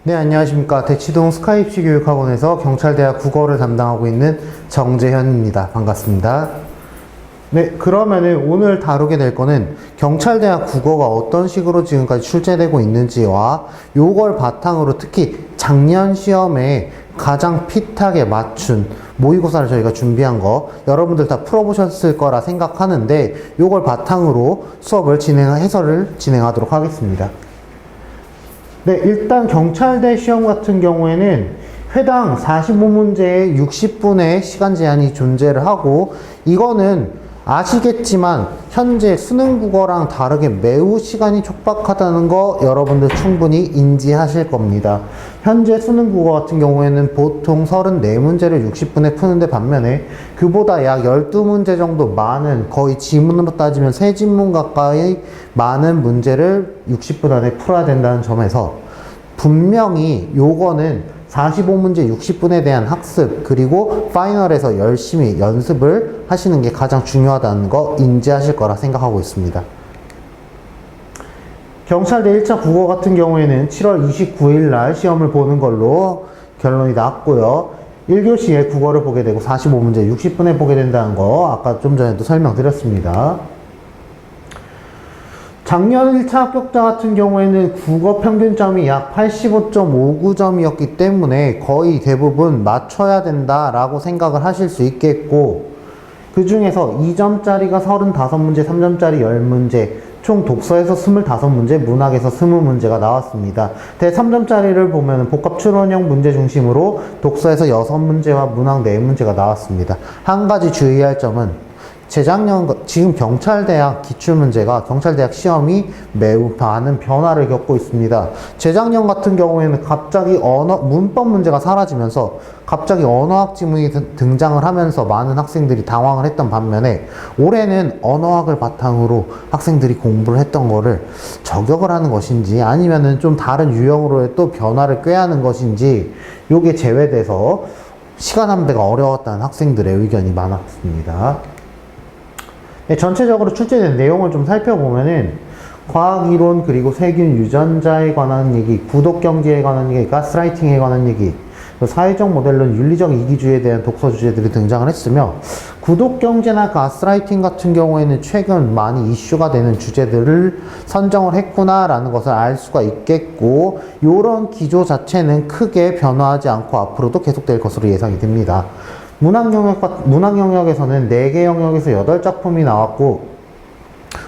네, 안녕하십니까. 대치동 스카이입시 교육학원에서 경찰대학 국어를 담당하고 있는 정재현입니다. 반갑습니다. 네, 그러면은 오늘 다루게 될 거는 경찰대학 국어가 어떤 식으로 지금까지 출제되고 있는지와 요걸 바탕으로 특히 작년 시험에 가장 핏하게 맞춘 모의고사를 저희가 준비한 거 여러분들 다 풀어보셨을 거라 생각하는데 요걸 바탕으로 해설을 진행하도록 하겠습니다. 네, 일단 경찰대 시험 같은 경우에는 회당 45문제에 60분의 시간 제한이 존재를 하고, 이거는 아시겠지만 현재 수능 국어랑 다르게 매우 시간이 촉박하다는 거 여러분들 충분히 인지하실 겁니다. 현재 수능 국어 같은 경우에는 보통 34문제를 60분에 푸는데 반면에 그보다 약 12문제 정도 많은, 거의 지문으로 따지면 3지문 가까이 많은 문제를 60분 안에 풀어야 된다는 점에서 분명히 요거는 45문제 60분에 대한 학습, 그리고 파이널에서 열심히 연습을 하시는 게 가장 중요하다는 거 인지하실 거라 생각하고 있습니다. 경찰대 1차 국어 같은 경우에는 7월 29일 날 시험을 보는 걸로 결론이 났고요. 1교시에 국어를 보게 되고 45문제 60분에 보게 된다는 거 아까 좀 전에도 설명드렸습니다. 작년 1차 합격자 같은 경우에는 국어 평균점이 약 85.59점이었기 때문에 거의 대부분 맞춰야 된다라고 생각을 하실 수 있겠고, 그 중에서 2점짜리가 35문제, 3점짜리 10문제, 총 독서에서 25문제, 문학에서 20문제가 나왔습니다. 대 3점짜리를 보면 복합 추론형 문제 중심으로 독서에서 6문제와 문학 4문제가 나왔습니다. 한 가지 주의할 점은 지금 경찰대학 기출문제가 경찰대학 시험이 매우 많은 변화를 겪고 있습니다. 재작년 같은 경우에는 갑자기 문법 문제가 사라지면서 갑자기 언어학 지문이 등장을 하면서 많은 학생들이 당황을 했던 반면에 올해는 언어학을 바탕으로 학생들이 공부를 했던 거를 저격을 하는 것인지 아니면은 좀 다른 유형으로의 또 변화를 꾀하는 것인지 요게 제외돼서 시간 안배가 어려웠다는 학생들의 의견이 많았습니다. 네, 전체적으로 출제된 내용을 좀 살펴보면은 과학이론, 그리고 세균 유전자에 관한 얘기, 구독경제에 관한 얘기, 가스라이팅에 관한 얘기, 사회적 모델론, 윤리적 이기주의에 대한 독서 주제들이 등장을 했으며, 구독경제나 가스라이팅 같은 경우에는 최근 많이 이슈가 되는 주제들을 선정을 했구나라는 것을 알 수가 있겠고, 이런 기조 자체는 크게 변화하지 않고 앞으로도 계속될 것으로 예상이 됩니다. 문학 영역에서는 4개 영역에서 8작품이 나왔고,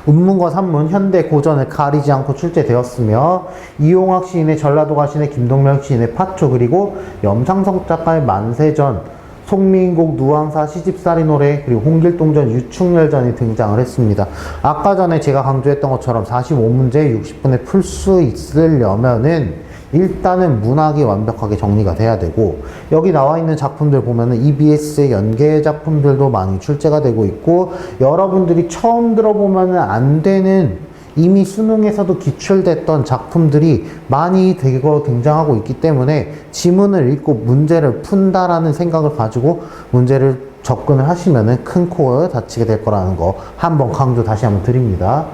운문과 산문, 현대, 고전을 가리지 않고 출제되었으며, 이용학 시인의 전라도가 시인의 김동명 시인의 파초, 그리고 염상석 작가의 만세전, 송민곡 누앙사 시집살이 노래, 그리고 홍길동전 유충열전이 등장을 했습니다. 아까 전에 제가 강조했던 것처럼 45문제 60분에 풀 수 있으려면은 일단은 문학이 완벽하게 정리가 돼야 되고, 여기 나와 있는 작품들 보면은 EBS의 연계 작품들도 많이 출제가 되고 있고, 여러분들이 처음 들어보면은 안 되는 이미 수능에서도 기출됐던 작품들이 많이 등장하고 있기 때문에 지문을 읽고 문제를 푼다라는 생각을 가지고 문제를 접근을 하시면은 큰 코어 다치게 될 거라는 거 한번 강조 다시 한번 드립니다.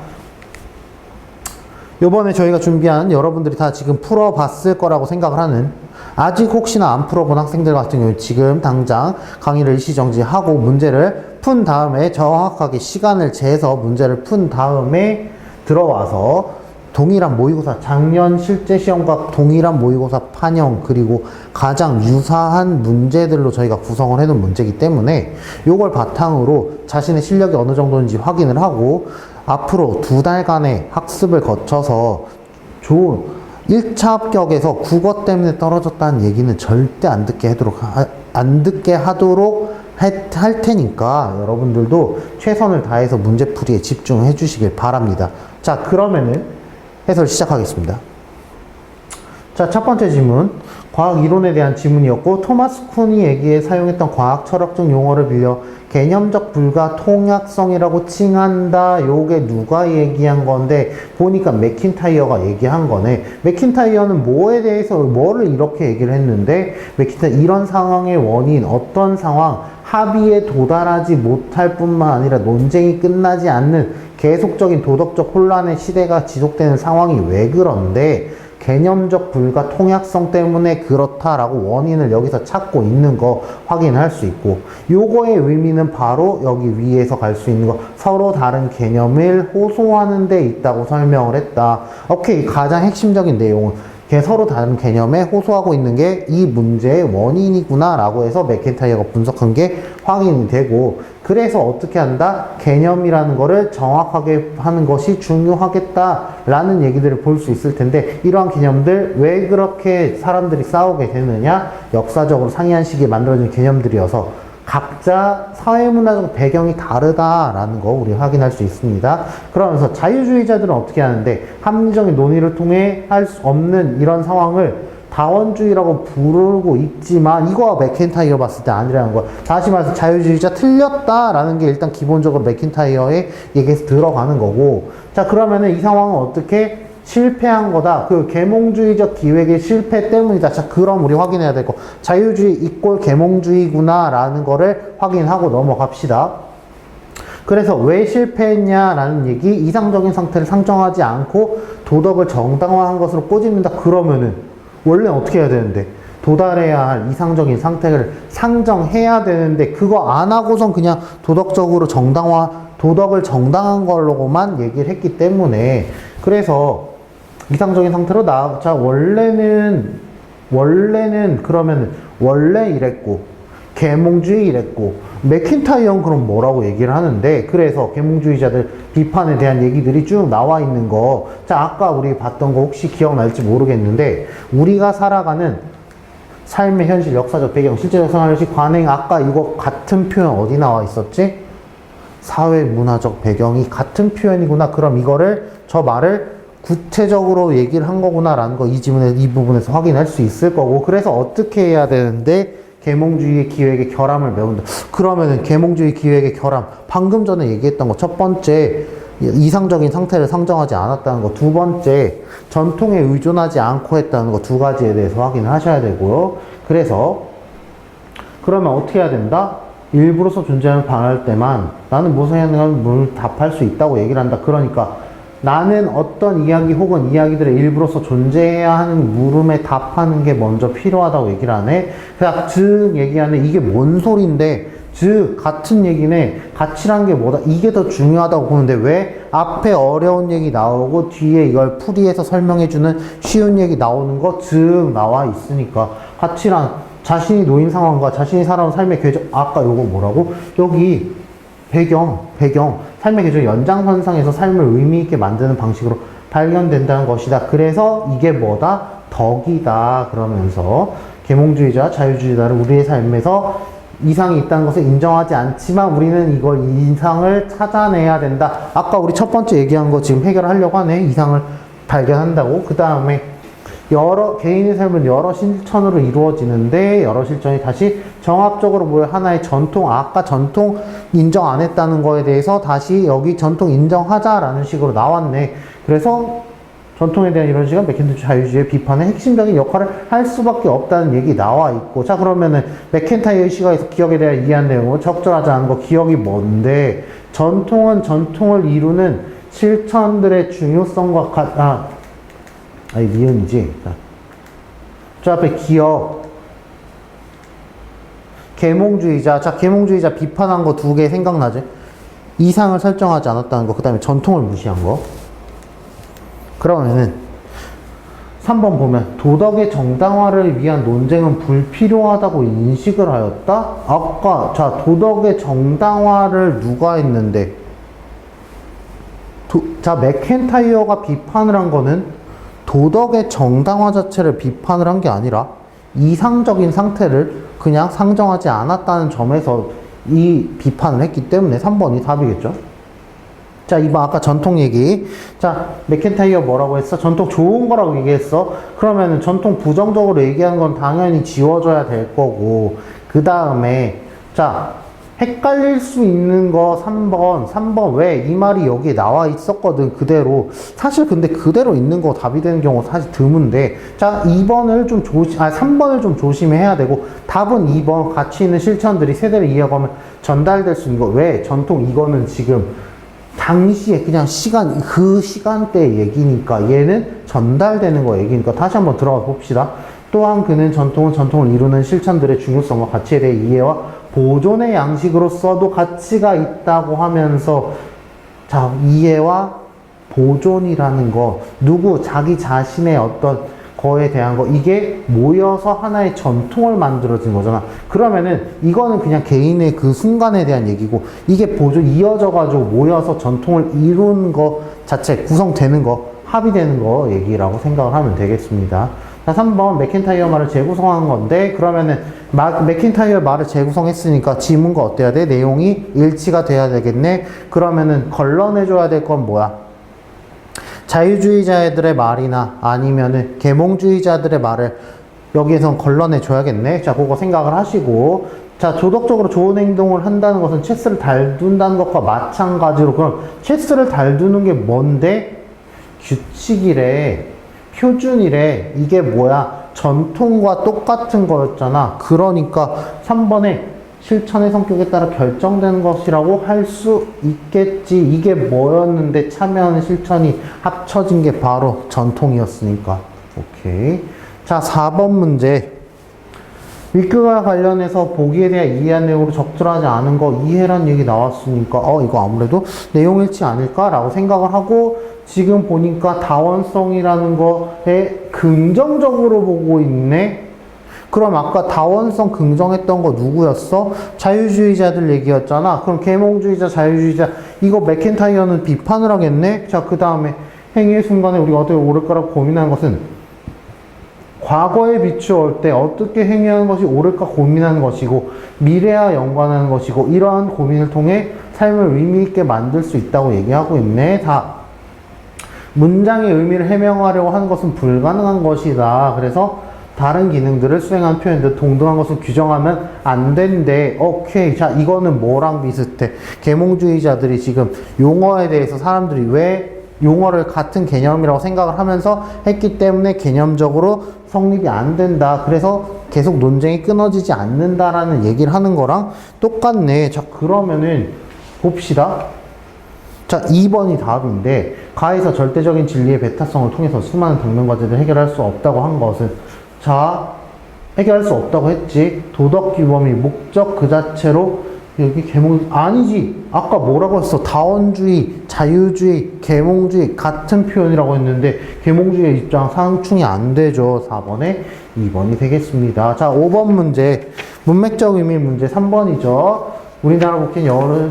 요번에 저희가 준비한, 여러분들이 다 지금 풀어봤을 거라고 생각을 하는, 아직 혹시나 안 풀어본 학생들 같은 경우 지금 당장 강의를 일시정지하고 문제를 푼 다음에 정확하게 시간을 재서 문제를 푼 다음에 들어와서 동일한 모의고사, 작년 실제 시험과 동일한 모의고사 판형, 그리고 가장 유사한 문제들로 저희가 구성을 해놓은 문제이기 때문에 요걸 바탕으로 자신의 실력이 어느 정도인지 확인을 하고 앞으로 2달간의 학습을 거쳐서 좋은 1차 합격에서 국어 때문에 떨어졌다는 얘기는 절대 안 듣게 하도록 할 테니까 여러분들도 최선을 다해서 문제풀이에 집중해 주시길 바랍니다. 자, 그러면은 해설 시작하겠습니다. 자, 첫 번째 질문. 과학 이론에 대한 질문이었고, 토마스 쿤이 얘기에 사용했던 과학 철학적 용어를 빌려 개념적 불가 통약성이라고 칭한다. 요게 누가 얘기한 건데, 보니까 맥킨타이어가 얘기한 거네. 맥킨타이어는 뭐에 대해서 뭐를 이렇게 얘기를 했는데, 맥킨타이어 이런 상황의 원인, 어떤 상황, 합의에 도달하지 못할 뿐만 아니라 논쟁이 끝나지 않는 계속적인 도덕적 혼란의 시대가 지속되는 상황이 왜 그런데, 개념적 불가 통약성 때문에 그렇다라고 원인을 여기서 찾고 있는 거 확인할 수 있고, 요거의 의미는 바로 여기 위에서 갈 수 있는 거, 서로 다른 개념을 호소하는 데 있다고 설명을 했다. 오케이, 가장 핵심적인 내용은 서로 다른 개념에 호소하고 있는 게 이 문제의 원인이구나 라고 해서 맥킨타이어가 분석한 게 확인이 되고, 그래서 어떻게 한다? 개념이라는 거를 정확하게 하는 것이 중요하겠다라는 얘기들을 볼 수 있을 텐데, 이러한 개념들 왜 그렇게 사람들이 싸우게 되느냐? 역사적으로 상이한 시기에 만들어진 개념들이어서 각자 사회문화적 배경이 다르다라는 거 우리 확인할 수 있습니다. 그러면서 자유주의자들은 어떻게 하는데, 합리적인 논의를 통해 할 수 없는 이런 상황을 다원주의라고 부르고 있지만, 이거와 맥킨타이어 봤을 때 아니라는 거. 다시 말해서 자유주의자 틀렸다라는 게 일단 기본적으로 맥킨타이어의 얘기에서 들어가는 거고, 자, 그러면은 이 상황은 어떻게 실패한 거다. 그 계몽주의적 기획의 실패 때문이다. 자, 그럼 우리 확인해야 될 거. 자유주의 이꼴 계몽주의구나 라는 거를 확인하고 넘어갑시다. 그래서 왜 실패했냐라는 얘기, 이상적인 상태를 상정하지 않고 도덕을 정당화한 것으로 꼬집는다. 그러면은 원래 어떻게 해야 되는데, 도달해야 할 이상적인 상태를 상정해야 되는데, 그거 안 하고선 그냥 도덕적으로 도덕을 정당한 걸로만 얘기를 했기 때문에, 그래서 이상적인 상태로 자, 원래 이랬고, 계몽주의 이랬고, 맥킨타이어는 그럼 뭐라고 얘기를 하는데, 그래서 계몽주의자들 비판에 대한 얘기들이 쭉 나와 있는 거. 자, 아까 우리 봤던 거 혹시 기억날지 모르겠는데, 우리가 살아가는 삶의 현실, 역사적 배경, 실제적 생활식 관행, 아까 이거 같은 표현 어디 나와 있었지? 사회 문화적 배경이 같은 표현이구나. 그럼 저 말을 구체적으로 얘기를 한 거구나라는 거 이 부분에서 확인할 수 있을 거고, 그래서 어떻게 해야 되는데, 계몽주의의 기획의 결함을 메운다. 그러면은 계몽주의 기획의 결함, 방금 전에 얘기했던 거, 첫 번째 이상적인 상태를 상정하지 않았다는 거, 두 번째 전통에 의존하지 않고 했다는 거, 두 가지에 대해서 확인을 하셔야 되고요. 그래서 그러면 어떻게 해야 된다? 일부로서 존재하는 반할 때만 나는 무슨 행동을 답할 수 있다고 얘기를 한다. 그러니까 나는 어떤 이야기 혹은 이야기들의 일부로서 존재해야 하는 물음에 답하는 게 먼저 필요하다고 얘기를 하네. 그냥 즉 얘기하네. 이게 뭔 소린데, 즉 같은 얘기네. 가치란 게 뭐다. 이게 더 중요하다고 보는데, 왜 앞에 어려운 얘기 나오고 뒤에 이걸 풀이해서 설명해주는 쉬운 얘기 나오는 거 즉 나와 있으니까. 가치란 자신이 놓인 상황과 자신이 살아온 삶의 궤적, 아까 요거 뭐라고? 여기 배경, 삶의 궤적 연장선상에서 삶을 의미있게 만드는 방식으로 발견된다는 것이다. 그래서 이게 뭐다? 덕이다. 그러면서 계몽주의자, 자유주의자를 우리의 삶에서 이상이 있다는 것을 인정하지 않지만 우리는 이걸 이상을 찾아내야 된다. 아까 우리 첫 번째 얘기한 거 지금 해결하려고 하네. 이상을 발견한다고. 그 다음에 개인의 삶은 여러 실천으로 이루어지는데, 여러 실천이 다시 정합적으로 하나의 전통, 아까 전통 인정 안 했다는 거에 대해서 다시 여기 전통 인정하자라는 식으로 나왔네. 그래서 전통에 대한 이런 식은 맥킨타이어 자유주의의 비판의 핵심적인 역할을 할 수밖에 없다는 얘기 나와 있고, 자, 그러면은 맥킨타이어의 시각에서 기억에 대한 이해한 내용은 적절하지 않은 거, 기억이 뭔데, 전통은 전통을 이루는 실천들의 중요성과 니은이지. 저 앞에 기억. 계몽주의자. 자, 계몽주의자 비판한 거 두 개 생각나지? 이상을 설정하지 않았다는 거, 그 다음에 전통을 무시한 거. 그러면은 3번 보면 도덕의 정당화를 위한 논쟁은 불필요하다고 인식을 하였다? 아까 자, 도덕의 정당화를 누가 했는데, 자, 맥킨타이어가 비판을 한 거는 도덕의 정당화 자체를 비판을 한 게 아니라 이상적인 상태를 그냥 상정하지 않았다는 점에서 이 비판을 했기 때문에 3번이 답이겠죠. 자, 이번 아까 전통 얘기. 자, 맥켄타이어 뭐라고 했어? 전통 좋은 거라고 얘기했어. 그러면은 전통 부정적으로 얘기하는 건 당연히 지워줘야 될 거고. 그 다음에, 자, 헷갈릴 수 있는 거 3번 왜? 이 말이 여기에 나와 있었거든, 그대로. 사실 근데 그대로 있는 거 답이 되는 경우 사실 드문데. 자, 3번을 좀 조심해야 되고, 답은 2번 같이 있는 실천들이 세대를 이어가면 전달될 수 있는 거. 왜? 전통 이거는 지금 당시에 그냥 그 시간대 얘기니까 얘는 전달되는 거 얘기니까 다시 한번 들어가 봅시다. 또한 그는 전통을 이루는 실천들의 중요성과 가치에 대해 이해와 보존의 양식으로서도 가치가 있다고 하면서 자, 이해와 보존이라는 거 자기 자신의 어떤 거에 대한 거 이게 모여서 하나의 전통을 만들어진 거잖아. 그러면은 이거는 그냥 개인의 그 순간에 대한 얘기고 이게 이어져 가지고 모여서 전통을 이룬 거 자체 구성되는 거 합의되는 거 얘기라고 생각을 하면 되겠습니다. 자, 3번 맥킨타이어 말을 재구성한 건데 그러면은 맥킨타이어 말을 재구성했으니까 지문과 어때야 돼? 내용이 일치가 돼야 되겠네. 그러면은 걸러내줘야 될 건 뭐야? 자유주의자들의 말이나 아니면은 계몽주의자들의 말을 여기에선 걸러내줘야겠네. 자, 그거 생각을 하시고 자, 도덕적으로 좋은 행동을 한다는 것은 체스를 달둔다는 것과 마찬가지로 그럼 체스를 달두는 게 뭔데? 규칙이래. 표준이래. 이게 뭐야? 전통과 똑같은 거였잖아. 그러니까 3번에 실천의 성격에 따라 결정되는 것이라고 할 수 있겠지. 이게 뭐였는데 참여하는 실천이 합쳐진 게 바로 전통이었으니까. 오케이. 자, 4번 문제. 윗글과 관련해서 보기에 대한 이해한 내용으로 적절하지 않은 거 이해란 얘기 나왔으니까 이거 아무래도 내용일치 아닐까라고 생각을 하고 지금 보니까 다원성이라는 거에 긍정적으로 보고 있네. 그럼 아까 다원성 긍정했던 거 누구였어? 자유주의자들 얘기였잖아. 그럼 계몽주의자, 자유주의자 이거 맥킨타이어는 비판을 하겠네. 자, 그 다음에 행위의 순간에 우리가 어떻게 옳을까라고 고민하는 것은 과거에 비추어 때 어떻게 행위하는 것이 옳을까 고민하는 것이고 미래와 연관하는 것이고 이러한 고민을 통해 삶을 의미있게 만들 수 있다고 얘기하고 있네. 다 문장의 의미를 해명하려고 하는 것은 불가능한 것이다. 그래서 다른 기능들을 수행하는 표현들 동등한 것을 규정하면 안 된대. 오케이. 자, 이거는 뭐랑 비슷해? 계몽주의자들이 지금 용어에 대해서 사람들이 왜 용어를 같은 개념이라고 생각을 하면서 했기 때문에 개념적으로 성립이 안 된다. 그래서 계속 논쟁이 끊어지지 않는다라는 얘기를 하는 거랑 똑같네. 자, 그러면은 봅시다. 자, 2번이 답인데 가에서 절대적인 진리의 배타성을 통해서 수많은 당면 과제를 해결할 수 없다고 한 것은 자, 해결할 수 없다고 했지. 도덕 규범이 목적 그 자체로 여기 계몽 아니지. 아까 뭐라고 했어? 다원주의, 자유주의, 계몽주의 같은 표현이라고 했는데 계몽주의의 입장 상충이 안 되죠. 4번에 2번이 되겠습니다. 자, 5번 문제 문맥적 의미 문제 3번이죠. 우리나라 국회는 여러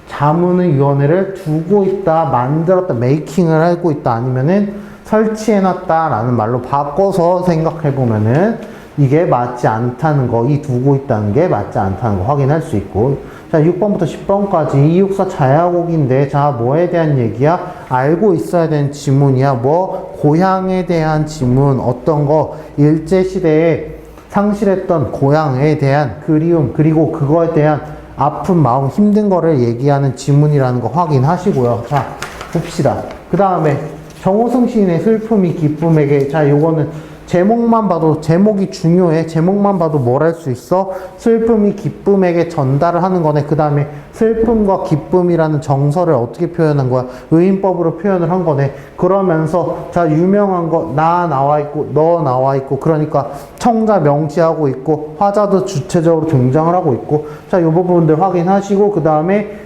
자문위원회를 두고 있다, 만들었다, 메이킹을 하고 있다, 아니면은 설치해놨다 라는 말로 바꿔서 생각해보면은 이게 맞지 않다는 거, 이 두고 있다는 게 맞지 않다는 거 확인할 수 있고. 자, 6번부터 10번까지 이육사 자야곡인데, 자, 뭐에 대한 얘기야? 알고 있어야 되는 지문이야. 뭐, 고향에 대한 지문, 어떤 거, 일제시대에 상실했던 고향에 대한 그리움, 그리고 그거에 대한 아픈 마음, 힘든 거를 얘기하는 지문이라는 거 확인하시고요. 자, 봅시다. 그 다음에 정호승 시인의 슬픔이 기쁨에게, 자, 요거는 제목만 봐도, 제목이 중요해. 제목만 봐도 뭘 할 수 있어? 슬픔이 기쁨에게 전달을 하는 거네. 그 다음에 슬픔과 기쁨이라는 정서를 어떻게 표현한 거야? 의인법으로 표현을 한 거네. 그러면서 자, 유명한 거, 나 나와 있고 너 나와 있고, 그러니까 청자 명시하고 있고 화자도 주체적으로 등장을 하고 있고. 자, 요 부분들 확인하시고, 그 다음에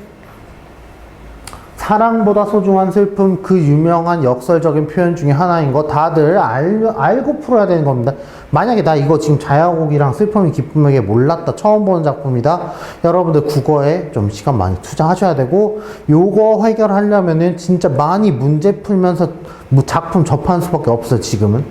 사랑보다 소중한 슬픔, 그 유명한 역설적인 표현 중에 하나인 거 다들 알고 풀어야 되는 겁니다. 만약에 나 이거 지금 자야곡이랑 슬픔이 기쁨에게 몰랐다, 처음 보는 작품이다, 여러분들 국어에 좀 시간 많이 투자하셔야 되고, 요거 해결하려면은 진짜 많이 문제 풀면서 작품 접하는 수밖에 없어요, 지금은.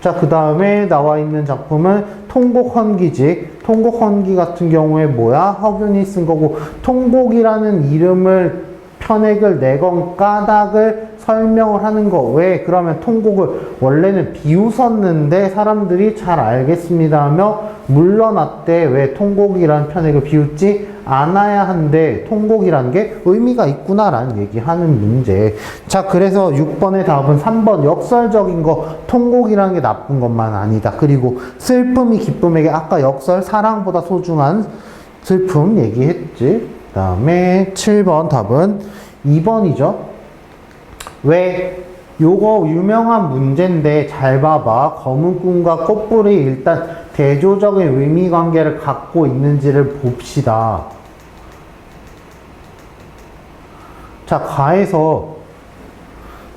자, 그 다음에 나와 있는 작품은 통곡헌기지. 통곡헌기 같은 경우에 뭐야? 허균이 쓴 거고, 통곡이라는 이름을 편액을 내건 까닭을 설명을 하는 거. 왜? 그러면 통곡을 원래는 비웃었는데 사람들이 잘 알겠습니다 하며 물러났대. 왜 통곡이라는 편액을 비웃지 않아야 한데 통곡이라는 게 의미가 있구나라는 얘기하는 문제. 자, 그래서 6번의 답은 3번 역설적인 거. 통곡이라는 게 나쁜 것만 아니다. 그리고 슬픔이 기쁨에게 아까 역설 사랑보다 소중한 슬픔 얘기했지. 그 다음에 7번 답은 2번이죠. 왜? 요거 유명한 문제인데 잘 봐봐. 검은 꿈과 꽃불이 일단 대조적인 의미 관계를 갖고 있는지를 봅시다. 자, 가에서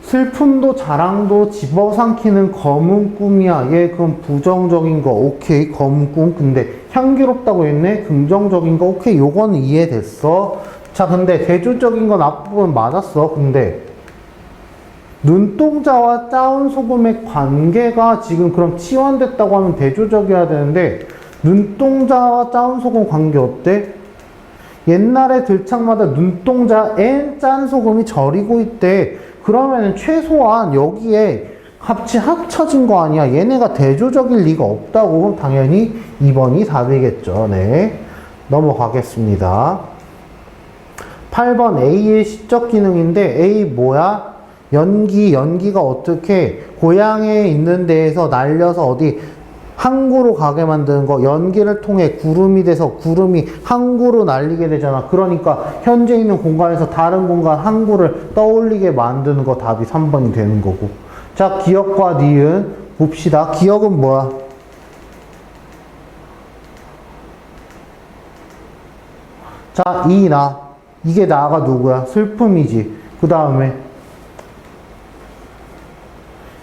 슬픔도 자랑도 집어삼키는 검은 꿈이야. 얘 그럼 부정적인 거. 오케이. 검은 꿈. 근데 향기롭다고 했네. 긍정적인 거. 오케이. 요거는 이해됐어. 자, 근데 대조적인 건 앞부분 맞았어. 근데 눈동자와 짜운 소금의 관계가 지금 그럼 치환됐다고 하면 대조적이어야 되는데 눈동자와 짜운 소금 관계 어때? 옛날에 들창마다 눈동자엔 짠 소금이 절이고 있대. 그러면 최소한 여기에 같이 합쳐진 거 아니야. 얘네가 대조적일 리가 없다고. 그럼 당연히 2번이 답이겠죠. 네. 넘어가겠습니다. 8번 A의 시적 기능인데 A 뭐야? 연기가 어떻게 고향에 있는 데에서 날려서 어디 항구로 가게 만드는 거. 연기를 통해 구름이 돼서 구름이 항구로 날리게 되잖아. 그러니까 현재 있는 공간에서 다른 공간 항구를 떠올리게 만드는 거. 답이 3번이 되는 거고. 자, 기억과 니은 봅시다. 기억은 뭐야? 자, 이 나. 이게 나가 누구야? 슬픔이지. 그 다음에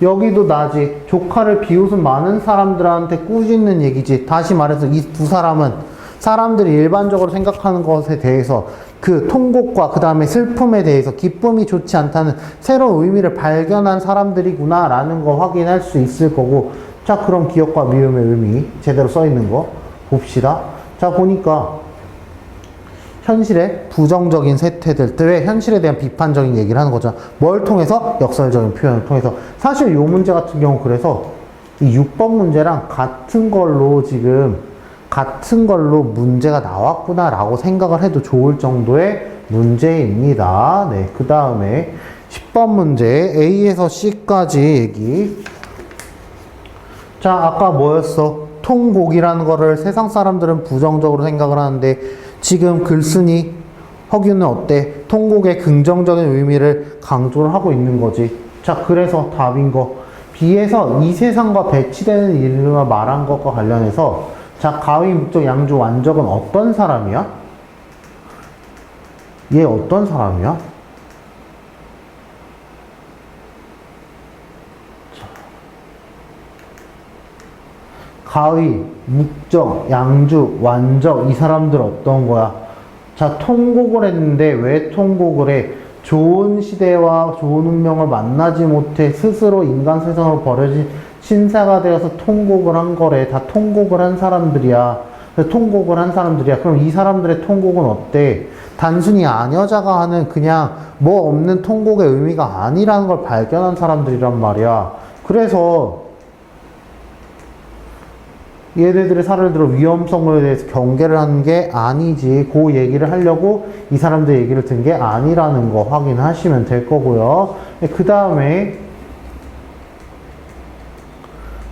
여기도 나지. 조카를 비웃은 많은 사람들한테 꾸짖는 얘기지. 다시 말해서 이 두 사람은 사람들이 일반적으로 생각하는 것에 대해서 그 통곡과 그 다음에 슬픔에 대해서 기쁨이 좋지 않다는 새로운 의미를 발견한 사람들이구나 라는 거 확인할 수 있을 거고. 자, 그럼 기억과 미음의 의미 제대로 써 있는 거 봅시다. 자, 보니까 현실의 부정적인 세태들, 왜 현실에 대한 비판적인 얘기를 하는 거죠. 뭘 통해서? 역설적인 표현을 통해서. 사실 이 문제 같은 경우 그래서 이 6번 문제랑 같은 걸로 문제가 나왔구나 라고 생각을 해도 좋을 정도의 문제입니다. 네, 그 다음에 10번 문제 A에서 C까지 얘기. 자, 아까 뭐였어? 통곡이라는 거를 세상 사람들은 부정적으로 생각을 하는데 지금 글쓴이 허균은 어때? 통곡의 긍정적인 의미를 강조를 하고 있는 거지. 자, 그래서 답인 거. B에서 이 세상과 배치되는 일을 말한 것과 관련해서 자, 가위, 목적, 양주, 완적은 어떤 사람이야? 얘 어떤 사람이야? 가위, 묵적, 양주, 완적 이 사람들 어떤 거야? 자, 통곡을 했는데 왜 통곡을 해? 좋은 시대와 좋은 운명을 만나지 못해 스스로 인간 세상으로 버려진 신사가 되어서 통곡을 한 거래. 다 통곡을 한 사람들이야. 통곡을 한 사람들이야. 그럼 이 사람들의 통곡은 어때? 단순히 아녀자가 하는 그냥 뭐 없는 통곡의 의미가 아니라는 걸 발견한 사람들이란 말이야. 그래서 얘네들의 사례를 들어 위험성에 대해서 경계를 하는 게 아니지. 그 얘기를 하려고 이 사람들 얘기를 든 게 아니라는 거 확인하시면 될 거고요. 그 다음에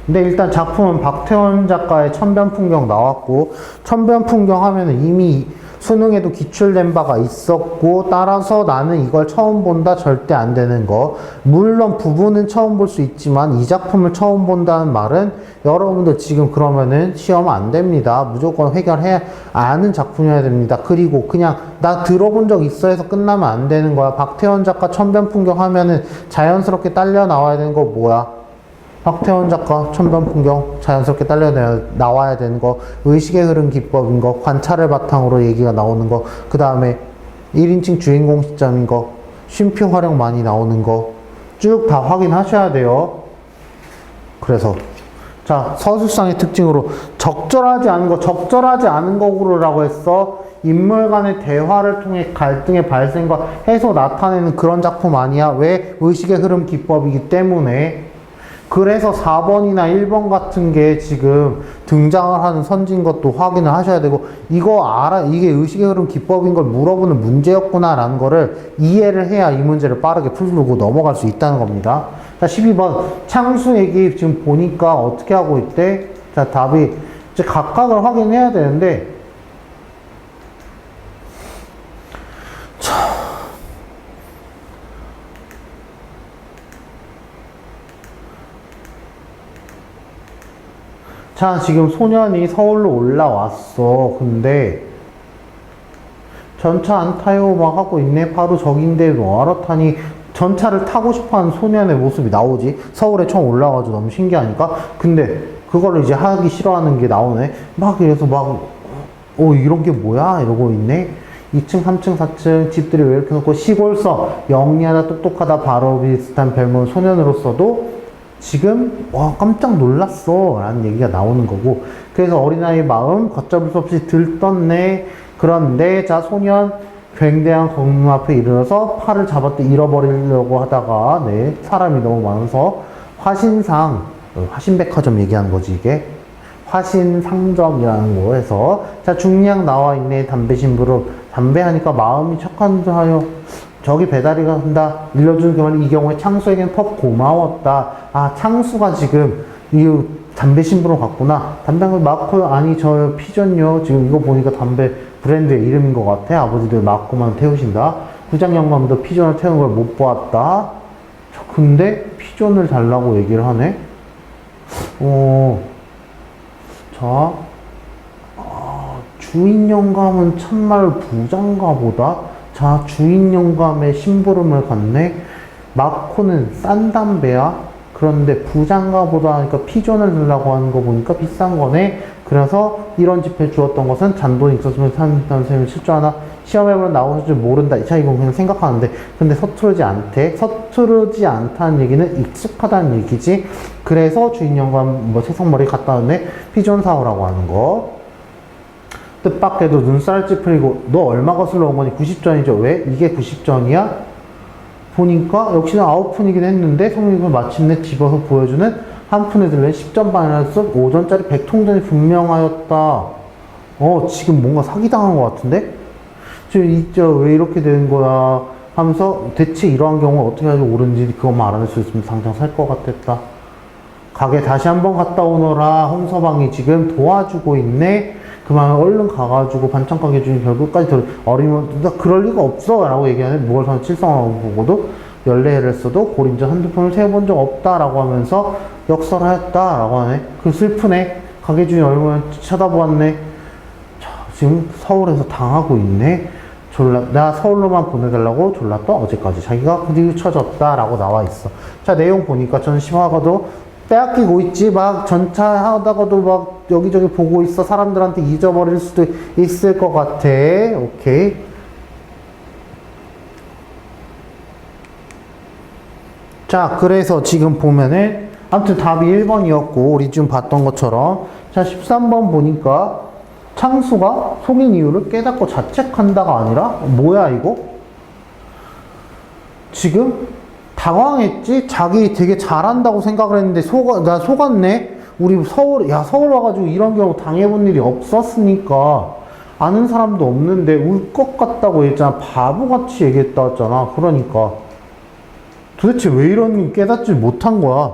근데 일단 작품은 박태원 작가의 천변풍경 나왔고, 천변풍경 하면은 이미 수능에도 기출된 바가 있었고, 따라서 나는 이걸 처음 본다 절대 안 되는 거. 물론 부분은 처음 볼 수 있지만 이 작품을 처음 본다는 말은 여러분들 지금 그러면은 시험 안 됩니다. 무조건 해결해야 아는 작품이어야 됩니다. 그리고 그냥 나 들어본 적 있어 해서 끝나면 안 되는 거야. 박태원 작가 천변풍경 하면은 자연스럽게 딸려 나와야 되는 거 뭐야? 박태원 작가 천변풍경 자연스럽게 딸려 나와야 되는 거, 의식의 흐름 기법인 거, 관찰을 바탕으로 얘기가 나오는 거, 그 다음에 1인칭 주인공 시점인 거, 쉼표 활용 많이 나오는 거 쭉 다 확인하셔야 돼요. 그래서 자, 서술상의 특징으로 적절하지 않은 거, 적절하지 않은 거라고 했어. 인물 간의 대화를 통해 갈등의 발생과 해소 나타내는 그런 작품 아니야? 왜? 의식의 흐름 기법이기 때문에. 그래서 4번이나 1번 같은 게 지금 등장을 하는 선지인 것도 확인을 하셔야 되고, 이거 이게 의식의 흐름 기법인 걸 물어보는 문제였구나 라는 거를 이해를 해야 이 문제를 빠르게 풀고 넘어갈 수 있다는 겁니다. 자, 12번 창수 얘기 지금 보니까 어떻게 하고 있대? 자, 답이 이제 각각을 확인해야 되는데, 자, 지금 소년이 서울로 올라왔어. 근데 전차 안 타요 막 하고 있네. 바로 저긴데 뭐하러 타니? 전차를 타고 싶어하는 소년의 모습이 나오지. 서울에 처음 올라와가지고 너무 신기하니까. 근데 그거를 이제 하기 싫어하는 게 나오네. 막 이래서 막 이런 게 뭐야? 이러고 있네. 2층, 3층, 4층 집들이 왜 이렇게 놓고, 시골서 영리하다 똑똑하다 바로 비슷한 별명 소년으로서도 지금 깜짝 놀랐어 라는 얘기가 나오는 거고, 그래서 어린아이의 마음 걷잡을 수 없이 들떴네. 그런데 자, 소년 굉장한 건물 앞에 이르러서 팔을 잡았다 잃어버리려고 하다가, 네, 사람이 너무 많아서 화신상, 화신백화점 얘기하는 거지 이게. 화신상점이라는 거에서, 자, 중량 나와 있네. 담배 심부름. 담배 하니까 마음이 착한 듯 하여 저기 배달이가 한다. 일러준 그 말, 이 경우에 창수에겐 퍽 고마웠다. 아, 창수가 지금 이 담배 심부름 갔구나. 담배 마코요? 아니, 저 피전요. 지금 이거 보니까 담배 브랜드의 이름인 것 같아. 아버지들 마코만 태우신다. 부장 영감도 피전을 태우는 걸 못 보았다. 근데 피전을 달라고 얘기를 하네. 자, 주인 영감은 참말 부장가 보다. 자, 주인 영감의 심부름을 갔네. 마코는 싼 담배야. 그런데 부장가 보다 하니까 피존을 들라고 하는 거 보니까 비싼 거네. 그래서 이런 집회 주었던 것은 잔돈이 있었으면 산다는 셈을 실조하나 시험해보면 나오는 줄 모른다. 자, 이건 그냥 생각하는데, 근데 서투르지 않다는 얘기는 익숙하다는 얘기지. 그래서 주인 영감 새송머리 갖다 놨네. 피존 사오라고 하는 거. 뜻밖에도 눈살 찌푸리고, 너 얼마 거슬러 온 거니? 90전이죠. 왜? 이게 90전이야? 보니까 역시나 9푼이긴 했는데 성립을 마침내 집어서 보여주는 한 푼에 들는 10전 반이라서 5전짜리 100통전이 분명하였다. 지금 뭔가 사기당한 것 같은데? 지금 왜 이렇게 되는 거야? 하면서 대체 이러한 경우는 어떻게 하면 옳은지 그것만 알아낼 수 있으면 당장 살 것 같았다. 가게 다시 한번 갔다 오너라. 홍서방이 지금 도와주고 있네. 그만 얼른 가가지고 반찬 가게 주인 결국까지 어리면 나 그럴 리가 없어 라고 얘기하는, 뭘 산 칠성하고 보고도 연례를 써도 고린자 한두 푼을 세어본 적 없다 라고 하면서 역설하였다 라고 하네. 그 슬프네. 가게 주인 얼굴을 쳐다보았네. 자, 지금 서울에서 당하고 있네. 나 서울로만 보내달라고 졸랐다 어제까지. 자기가 뉘우쳐졌다 라고 나와 있어. 자, 내용 보니까 전시화가도 빼앗기고 있지. 막 전차 하다가도 막 여기저기 보고 있어. 사람들한테 잊어버릴 수도 있을 것 같아. 오케이. 자, 그래서 지금 보면은 아무튼 답이 1번이었고 우리 지금 봤던 것처럼, 자, 13번 보니까 창수가 속인 이유를 깨닫고 자책한다가 아니라 뭐야 이거? 지금 당황했지? 자기 되게 잘한다고 생각을 했는데 나 속았네? 우리 서울 와가지고 이런 경우 당해본 일이 없었으니까 아는 사람도 없는데 울 것 같다고 했잖아. 바보같이 얘기했다 했잖아. 그러니까 도대체 왜 이런 깨닫지 못한 거야?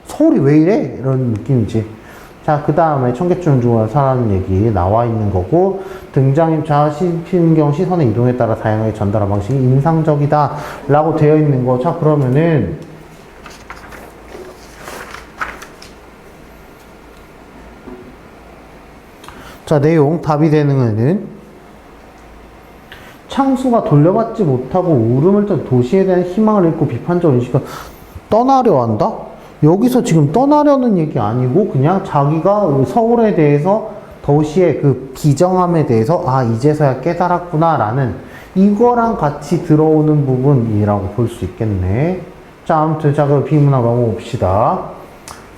서울이 왜 이래? 이런 느낌이지. 자, 그 다음에 청계천 중을 사라는 얘기 나와 있는 거고, 등장인 자신경 시선의 이동에 따라 다양하게 전달한 방식이 인상적이다 라고 되어 있는 거. 자, 그러면은 자, 내용 답이 되는 거는 창수가 돌려받지 못하고 울음을 뜬 도시에 대한 희망을 잃고 비판적 인식을 떠나려 한다? 여기서 지금 떠나려는 얘기 아니고 그냥 자기가 서울에 대해서 도시의 그 비정함에 대해서 이제서야 깨달았구나 라는 이거랑 같이 들어오는 부분이라고 볼 수 있겠네. 자, 아무튼 자, 그 비문학 넘어봅시다.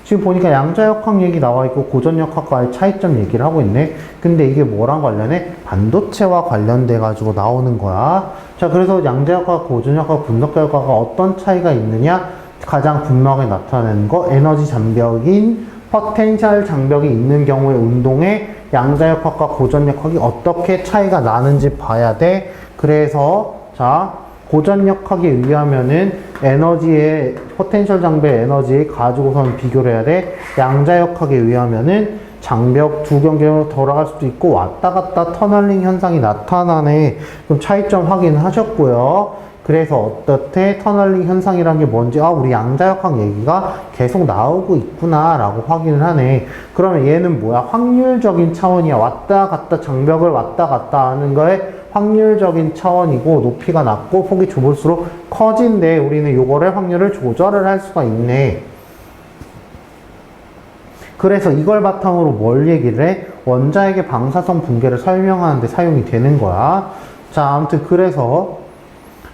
지금 보니까 양자역학 얘기 나와 있고 고전역학과의 차이점 얘기를 하고 있네. 근데 이게 뭐랑 관련해? 반도체와 관련돼 가지고 나오는 거야. 자, 그래서 양자역학, 고전역학, 분석결과가 어떤 차이가 있느냐? 가장 분명하게 나타내는 거, 에너지 장벽인 포텐셜 장벽이 있는 경우의 운동에 양자역학과 고전역학이 어떻게 차이가 나는지 봐야 돼. 그래서 자, 고전역학에 의하면은 에너지의 포텐셜 장벽의 에너지 가지고선 비교를 해야 돼. 양자역학에 의하면은 장벽 두 경계로 돌아갈 수도 있고 왔다 갔다 터널링 현상이 나타나네. 그럼 차이점 확인하셨고요. 그래서 어떻게 터널링 현상이란 게 뭔지, 우리 양자역학 얘기가 계속 나오고 있구나 라고 확인을 하네. 그러면 얘는 뭐야? 확률적인 차원이야. 왔다 갔다 장벽을 왔다 갔다 하는 거에 확률적인 차원이고, 높이가 낮고 폭이 좁을수록 커진데 우리는 요거를 확률을 조절을 할 수가 있네. 그래서 이걸 바탕으로 뭘 얘기를 해? 원자핵의 방사성 붕괴를 설명하는 데 사용이 되는 거야. 자, 아무튼 그래서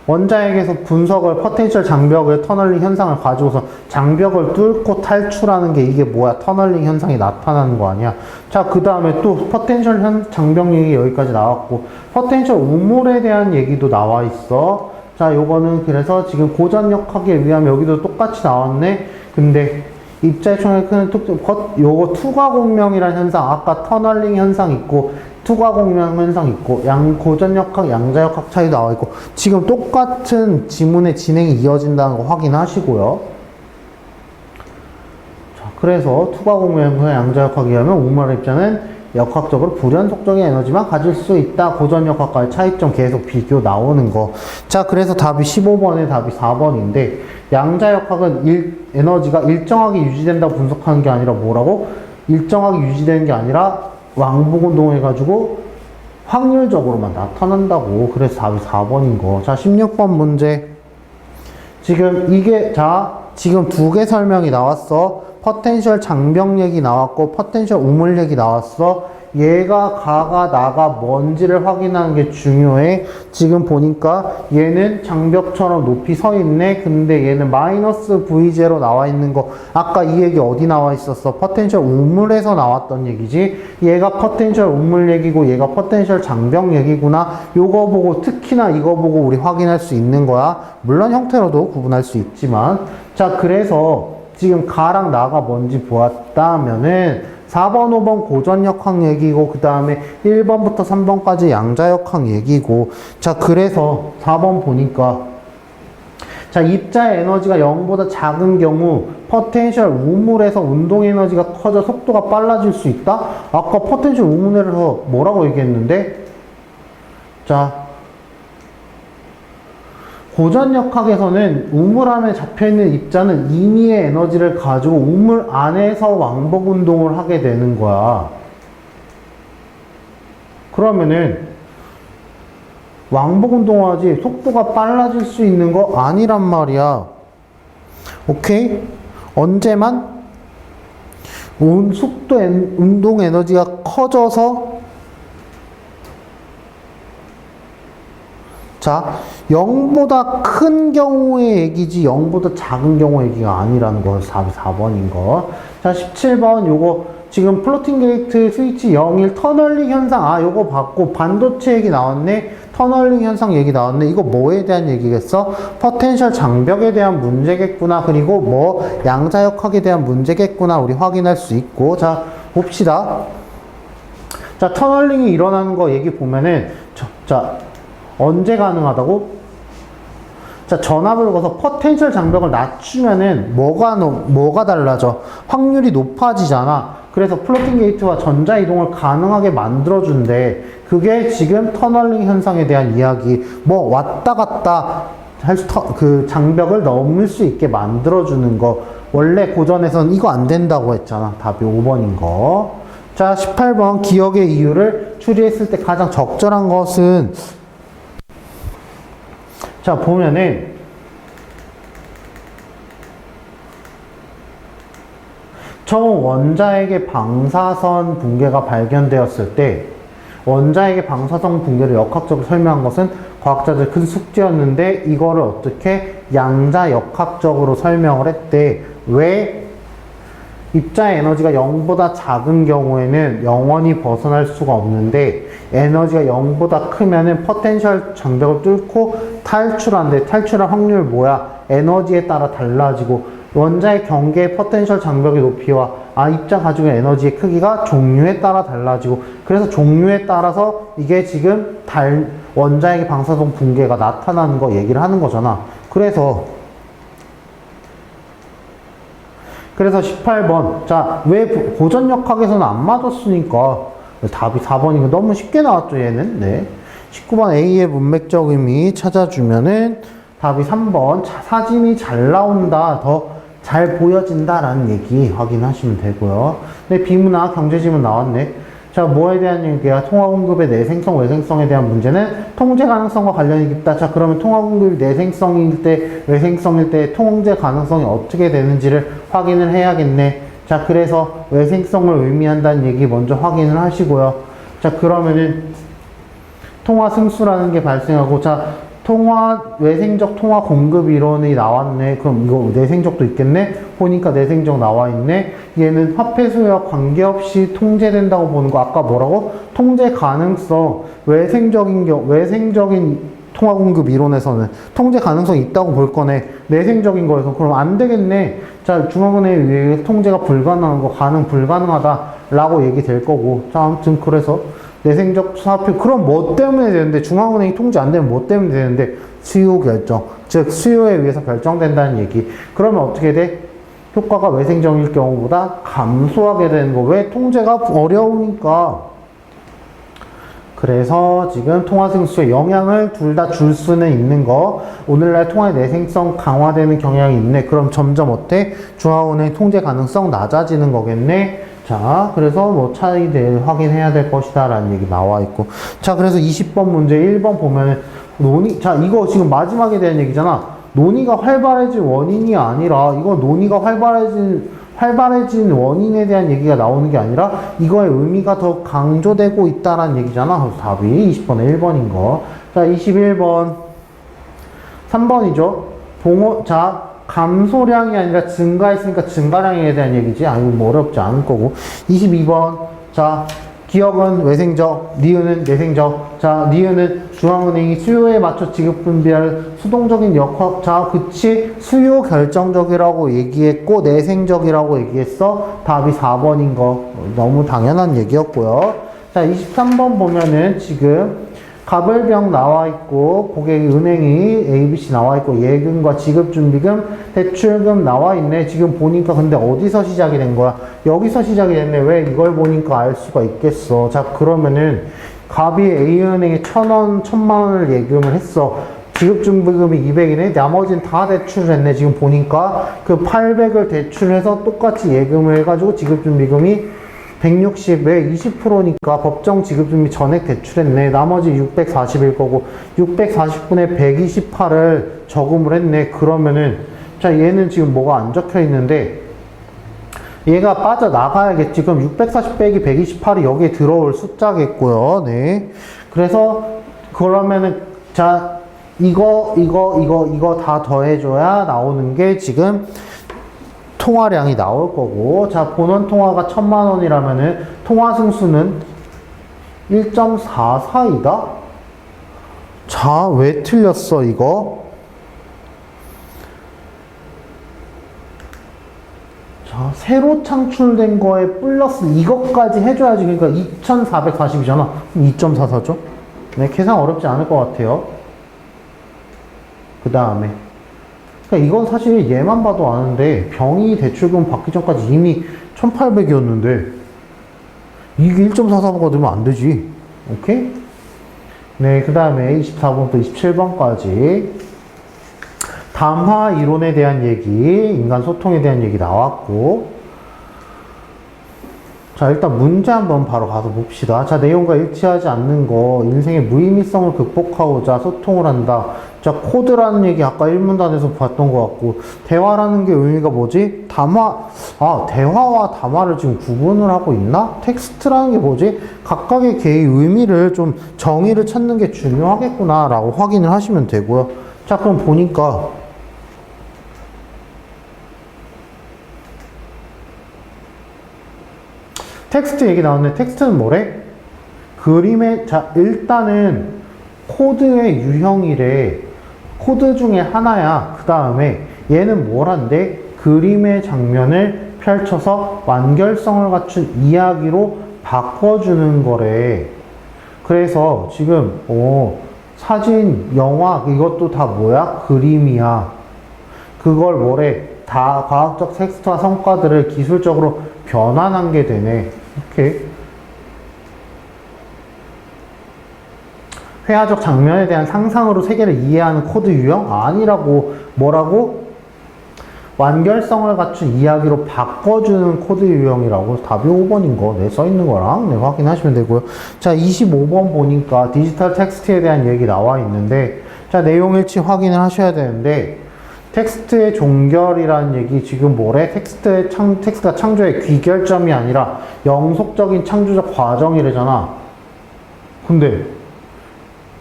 원자핵에서 분석을 포텐셜 장벽의 터널링 현상을 가지고서 장벽을 뚫고 탈출하는 게 이게 뭐야? 터널링 현상이 나타나는 거 아니야? 자, 그 다음에 또 포텐셜 장벽 얘기 여기까지 나왔고, 포텐셜 우물에 대한 얘기도 나와 있어. 자, 요거는 그래서 지금 고전역학에 의하면 여기도 똑같이 나왔네. 근데 입자의 총의 큰 요거 투과공명이라는 현상, 아까 터널링 현상 있고 투과공명 현상 있고 고전역학, 양자역학 차이 나와 있고, 지금 똑같은 지문의 진행이 이어진다는 거 확인하시고요. 자, 그래서 투과공명과 양자역학에 의하면 우물 입자는 역학적으로 불연속적인 에너지만 가질 수 있다. 고전역학과의 차이점 계속 비교 나오는 거. 자, 그래서 답이 15번에 답이 4번인데, 양자역학은 에너지가 일정하게 유지된다고 분석하는 게 아니라 뭐라고? 일정하게 유지되는 게 아니라 왕복운동 해가지고 확률적으로만 나타난다고. 그래서 답이 4번인 거. 자, 16번 문제. 지금 이게, 자, 지금 두 개 설명이 나왔어. 포텐셜 장벽 얘기 나왔고, 포텐셜 우물 얘기 나왔어. 얘가 가가 나가 뭔지를 확인하는 게 중요해. 지금 보니까 얘는 장벽처럼 높이 서 있네. 근데 얘는 마이너스 V0 나와 있는 거, 아까 이 얘기 어디 나와 있었어? 포텐셜 우물에서 나왔던 얘기지. 얘가 포텐셜 우물 얘기고 얘가 포텐셜 장벽 얘기구나. 요거 보고, 특히나 이거 보고 우리 확인할 수 있는 거야. 물론 형태로도 구분할 수 있지만. 자, 그래서 지금 가랑 나가 뭔지 보았다면은 4번, 5번 고전역학 얘기고, 그 다음에 1번부터 3번까지 양자역학 얘기고. 자, 그래서 4번 보니까, 자, 입자의 에너지가 0보다 작은 경우 포텐셜 우물에서 운동 에너지가 커져 속도가 빨라질 수 있다? 아까 포텐셜 우물에서 뭐라고 얘기했는데? 자, 고전역학에서는 우물 안에 잡혀있는 입자는 임의의 에너지를 가지고 우물 안에서 왕복 운동을 하게 되는 거야. 그러면은 왕복 운동하지 속도가 빨라질 수 있는 거 아니란 말이야. 오케이? 언제만? 속도 운동 에너지가 커져서, 자, 0보다 큰 경우의 얘기지 0보다 작은 경우의 얘기가 아니라는 거. 4번인 거. 자, 17번 요거 지금 플로팅 게이트 스위치 01 터널링 현상, 요거 봤고, 반도체 얘기 나왔네. 터널링 현상 얘기 나왔네. 이거 뭐에 대한 얘기겠어? 포텐셜 장벽에 대한 문제겠구나. 그리고 뭐 양자역학에 대한 문제겠구나. 우리 확인할 수 있고. 자, 봅시다. 자, 터널링이 일어나는 거 얘기 보면은, 자, 언제 가능하다고? 자, 전압을 걸어서 포텐셜 장벽을 낮추면은 뭐가 달라져? 확률이 높아지잖아. 그래서 플로팅 게이트와 전자 이동을 가능하게 만들어준대. 그게 지금 터널링 현상에 대한 이야기. 뭐 왔다 갔다 그 장벽을 넘을 수 있게 만들어주는 거. 원래 고전에서는 이거 안 된다고 했잖아. 답이 5번인 거. 자, 18번 기억의 이유를 추리했을 때 가장 적절한 것은, 자, 보면은 처음 원자핵의 방사선 붕괴가 발견되었을 때 원자핵의 방사선 붕괴를 역학적으로 설명한 것은 과학자들 큰 숙제였는데, 이거를 어떻게 양자역학적으로 설명을 했대. 왜? 입자의 에너지가 0보다 작은 경우에는 영원히 벗어날 수가 없는데 에너지가 0보다 크면은 포텐셜 장벽을 뚫고 탈출한대. 탈출할 확률 뭐야? 에너지에 따라 달라지고 원자의 경계의 포텐셜 장벽의 높이와 입자 가지고 있는 에너지의 크기가 종류에 따라 달라지고 그래서 종류에 따라서 이게 지금 원자핵의 방사성 붕괴가 나타나는 거 얘기를 하는 거잖아. 그래서 18번. 자, 왜 고전역학에서는 안 맞았으니까 답이 4번이고 너무 쉽게 나왔죠, 얘는. 네. 19번 A의 문맥적 의미 찾아주면은 답이 3번. 사진이 잘 나온다, 더 잘 보여진다라는 얘기 확인하시면 되고요. 네, 비문학 경제지문 나왔네. 자, 뭐에 대한 얘기야? 통화공급의 내생성, 외생성에 대한 문제는 통제 가능성과 관련이 있다. 자, 그러면 통화공급이 내생성일 때, 외생성일 때 통제 가능성이 어떻게 되는지를 확인을 해야겠네. 자, 그래서 외생성을 의미한다는 얘기 먼저 확인을 하시고요. 자, 그러면은 통화 승수라는 게 발생하고, 자, 외생적 통화 공급 이론이 나왔네. 그럼 이거 내생적도 있겠네? 보니까 내생적 나와 있네. 얘는 화폐 수요와 관계없이 통제된다고 보는 거. 아까 뭐라고? 통제 가능성. 외생적인 통화 공급 이론에서는 통제 가능성이 있다고 볼 거네. 내생적인 거에서. 그럼 안 되겠네. 자, 중앙은행에 의해 통제가 불가능한 거, 불가능하다라고 얘기 될 거고. 자, 아무튼 그래서 내생적 화폐, 그럼 뭐 때문에 되는데, 중앙은행이 통제 안 되면 뭐 때문에 되는데, 수요 결정. 즉, 수요에 의해서 결정된다는 얘기. 그러면 어떻게 돼? 효과가 외생적일 경우보다 감소하게 되는 거. 왜? 통제가 어려우니까. 그래서 지금 통화승수에 영향을 둘 다 줄 수는 있는 거. 오늘날 통화의 내생성 강화되는 경향이 있네. 그럼 점점 어때? 중앙은행 통제 가능성 낮아지는 거겠네. 자, 그래서 뭐 차이를 확인해야 될 것이다 라는 얘기 나와 있고. 자, 그래서 20번 문제 1번 보면은 자, 이거 지금 마지막에 대한 얘기잖아. 논의가 활발해진 원인이 아니라, 이거 논의가 활발해진 원인에 대한 얘기가 나오는 게 아니라 이거의 의미가 더 강조되고 있다라는 얘기잖아. 그래서 답이 20번에 1번인 거. 자, 21번 3번이죠. 자, 감소량이 아니라 증가했으니까 증가량에 대한 얘기지. 이거 뭐 어렵지 않을 거고. 22번. 자, 기억은 외생적, 니은은 내생적. 자, 니은은 중앙은행이 수요에 맞춰 지급 분비할 수동적인 역학. 자, 그치. 수요 결정적이라고 얘기했고, 내생적이라고 얘기했어. 답이 4번인 거. 너무 당연한 얘기였고요. 자, 23번 보면은 지금 가벌병 나와 있고, 고객 은행이 ABC 나와 있고, 예금과 지급준비금, 대출금 나와 있네. 지금 보니까 근데 어디서 시작이 된 거야? 여기서 시작이 됐네. 왜? 이걸 보니까 알 수가 있겠어. 자, 그러면은 갑이 A은행에 1,000만원을 예금을 했어. 지급준비금이 200이네. 나머지는 다 대출을 했네. 지금 보니까 그 800을 대출해서 똑같이 예금을 해가지고 지급준비금이 160, 왜 20%니까 법정 지급준비 전액 대출했네. 나머지 640일 거고 640분의 128을 저금을 했네. 그러면은 자, 얘는 지금 뭐가 안 적혀 있는데 얘가 빠져나가야겠지. 그럼 640 빼기 128이 여기에 들어올 숫자겠고요. 네. 그래서 그러면은 자, 이거 다 더해줘야 나오는 게 지금 통화량이 나올 거고. 자, 본원 통화가 1,000만원이라면은 통화 승수는 1.44이다? 자, 왜 틀렸어 이거? 자, 새로 창출된 거에 플러스 이것까지 해줘야지. 그러니까 2,440이잖아. 2.44죠? 네, 계산 어렵지 않을 것 같아요. 그 다음에 그러니까 이건 사실 얘만 봐도 아는데 병이 대출금 받기 전까지 이미 1,800이었는데 이게 1.44가 되면 안 되지. 오케이? 네, 그 다음에 24번부터 27번까지 담화 이론에 대한 얘기, 인간 소통에 대한 얘기 나왔고. 자, 일단 문제 한번 바로 가서 봅시다. 자, 내용과 일치하지 않는 거, 인생의 무의미성을 극복하고자 소통을 한다. 자, 코드라는 얘기 아까 1문단에서 봤던 것 같고, 대화라는 게 의미가 뭐지? 대화와 담화를 지금 구분을 하고 있나? 텍스트라는 게 뭐지? 각각의 개의 의미를 좀 정의를 찾는 게 중요하겠구나 라고 확인을 하시면 되고요. 자, 그럼 보니까 텍스트 얘기 나왔는데 텍스트는 뭐래? 그림의, 자, 일단은 코드의 유형이래. 코드 중에 하나야. 그 다음에 얘는 뭘 한대? 그림의 장면을 펼쳐서 완결성을 갖춘 이야기로 바꿔주는 거래. 그래서 지금 사진, 영화 이것도 다 뭐야? 그림이야. 그걸 뭐래? 다 과학적 텍스트와 성과들을 기술적으로 변환한 게 되네. 이렇게 회화적 장면에 대한 상상으로 세계를 이해하는 코드 유형? 아니라고. 뭐라고? 완결성을 갖춘 이야기로 바꿔주는 코드 유형이라고. 답이 5번인 거, 네, 써있는 거랑, 네, 확인하시면 되고요. 자, 25번 보니까 디지털 텍스트에 대한 얘기 나와 있는데, 자, 내용 일치 확인을 하셔야 되는데, 텍스트의 종결이라는 얘기, 지금 뭐래? 텍스트가 창조의 귀결점이 아니라 영속적인 창조적 과정이래잖아. 근데,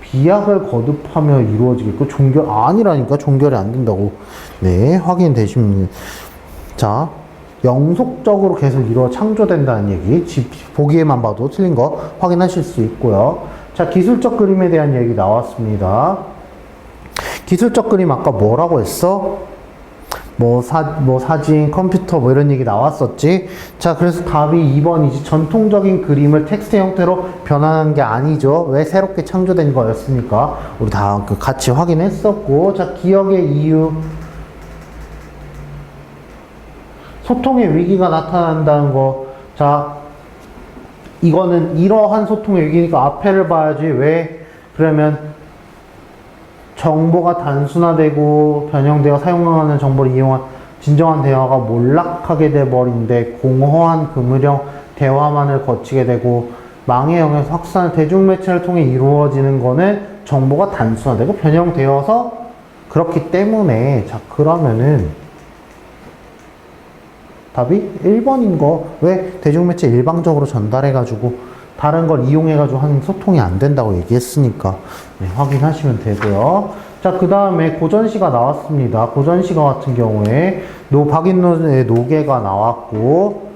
비약을 거듭하며 이루어지겠고, 종결, 아니라니까, 종결이 안 된다고. 네, 확인되시면. 자, 영속적으로 계속 창조된다는 얘기. 보기에만 봐도 틀린 거 확인하실 수 있고요. 자, 기술적 그림에 대한 얘기 나왔습니다. 기술적 그림 아까 뭐라고 했어? 사진, 컴퓨터 이런 얘기 나왔었지? 자, 그래서 답이 2번이지. 전통적인 그림을 텍스트 형태로 변환한 게 아니죠. 왜? 새롭게 창조된 거였으니까. 우리 다 같이 확인했었고. 자, 기억의 이유. 소통의 위기가 나타난다는 거. 자, 이거는 이러한 소통의 위기니까 앞에를 봐야지. 왜? 그러면 정보가 단순화되고 변형되어 사용하는 정보를 이용한 진정한 대화가 몰락하게 돼버린데 공허한 그물형 대화만을 거치게 되고 망의 영역에서 확산 대중매체를 통해 이루어지는 거는 정보가 단순화되고 변형되어서 그렇기 때문에. 자, 그러면은 답이 1번인 거. 왜? 대중매체 일방적으로 전달해가지고 다른 걸 이용해가지고 하는 소통이 안 된다고 얘기했으니까. 네, 확인하시면 되고요. 자, 그 다음에 고전시가 나왔습니다. 고전시가 같은 경우에 박인노의 노계가 나왔고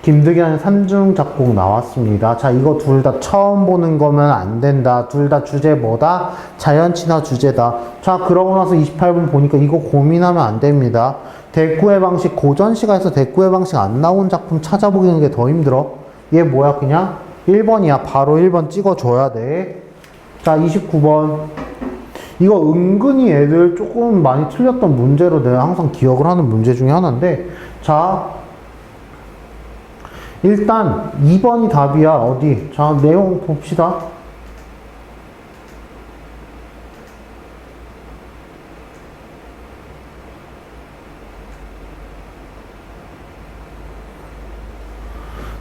김득현의 산중 작곡 나왔습니다. 자, 이거 둘 다 처음 보는 거면 안 된다. 둘 다 주제 뭐다? 자연친화 주제다. 자, 그러고 나서 28분 보니까 이거 고민하면 안 됩니다. 대꾸의 방식, 고전시가 해서 대꾸의 방식 안 나온 작품 찾아보기는 게 더 힘들어. 얘 뭐야? 그냥 1번이야. 바로 1번 찍어줘야 돼. 자, 29번. 이거 은근히 애들 조금 많이 틀렸던 문제로 내가 항상 기억을 하는 문제 중에 하나인데, 자, 일단 2번이 답이야. 어디? 자, 내용 봅시다.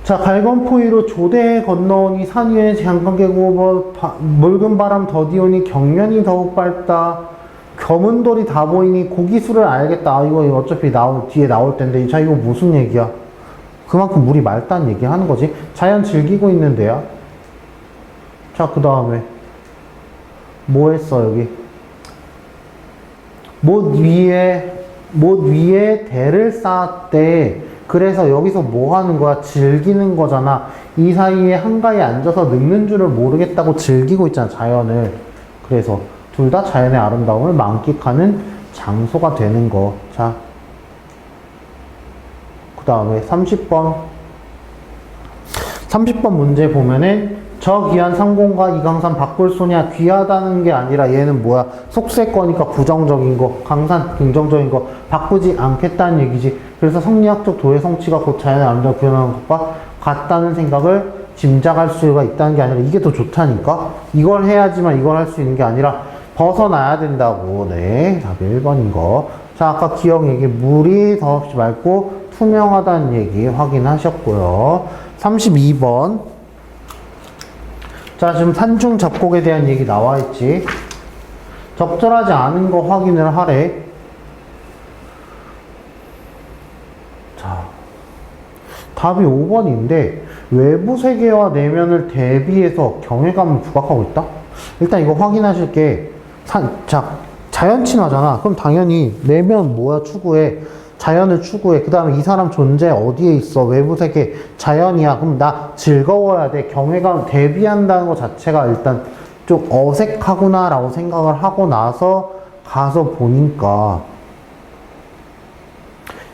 자, 갈건 포위로 조대에 건너오니 산 위에 잠깐 깨고 묽은 바람 더디오니 경련이 더욱 밝다. 검은 돌이 다 보이니 고기수를 알겠다. 아, 이거 어차피 뒤에 나올 텐데. 자, 이거 무슨 얘기야? 그만큼 물이 맑다는 얘기 하는 거지. 자연 즐기고 있는데요. 자, 그 다음에 뭐 했어? 여기 못 위에 대를 쌓았대. 그래서 여기서 뭐 하는 거야? 즐기는 거잖아. 이 사이에 한가에 앉아서 늙는 줄을 모르겠다고 즐기고 있잖아, 자연을. 그래서 둘 다 자연의 아름다움을 만끽하는 장소가 되는 거. 자, 그 다음에 30번. 30번 문제 보면은 저 귀한 상공과 이 강산 바꿀 소냐. 귀하다는 게 아니라 얘는 뭐야? 속세거니까 부정적인 거, 강산 긍정적인 거 바꾸지 않겠다는 얘기지. 그래서 성리학적 도의 성취가 곧 자연의 아름다움을 구현하는 것과 같다는 생각을 짐작할 수가 있다는 게 아니라 이게 더 좋다니까? 이걸 해야지만 이걸 할 수 있는 게 아니라 벗어나야 된다고. 네, 답이 1번인 거. 자, 아까 기억 얘기, 물이 더없이 맑고 투명하다는 얘기 확인하셨고요. 32번. 자, 지금 산중 잡곡에 대한 얘기 나와 있지. 적절하지 않은 거 확인을 하래. 자, 답이 5번인데 외부 세계와 내면을 대비해서 경외감을 부각하고 있다? 일단 이거 확인하실 게 자연 친화잖아. 그럼 당연히 내면 뭐야? 추구해. 자연을 추구해. 그 다음에 이 사람 존재 어디에 있어? 외부 세계 자연이야. 그럼 나 즐거워야 돼. 경외감 대비한다는 것 자체가 일단 좀 어색하구나 라고 생각을 하고 나서 가서 보니까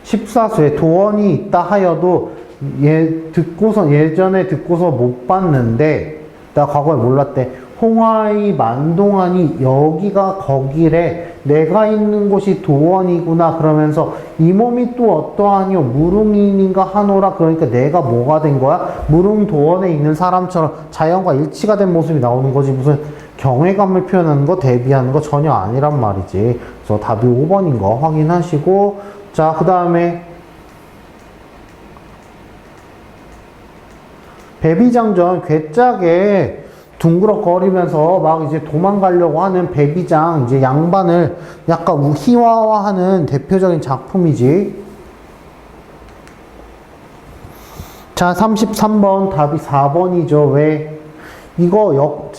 14수에 도원이 있다 하여도 예전에 듣고서 못 봤는데 나 과거에 몰랐대. 홍화의 만동하니 여기가 거기래. 내가 있는 곳이 도원이구나. 그러면서 이 몸이 또 어떠하니요? 무릉인인가 하노라. 그러니까 내가 뭐가 된 거야? 무릉도원에 있는 사람처럼 자연과 일치가 된 모습이 나오는 거지. 무슨 경외감을 표현하는 거, 대비하는 거 전혀 아니란 말이지. 그래서 답이 5번인 거 확인하시고, 자, 그 다음에 배비장전 괴짝에 둥그럭거리면서 막 이제 도망가려고 하는 배비장, 이제 양반을 약간 희화화하는 대표적인 작품이지. 자, 33번 답이 4번이죠. 왜? 이거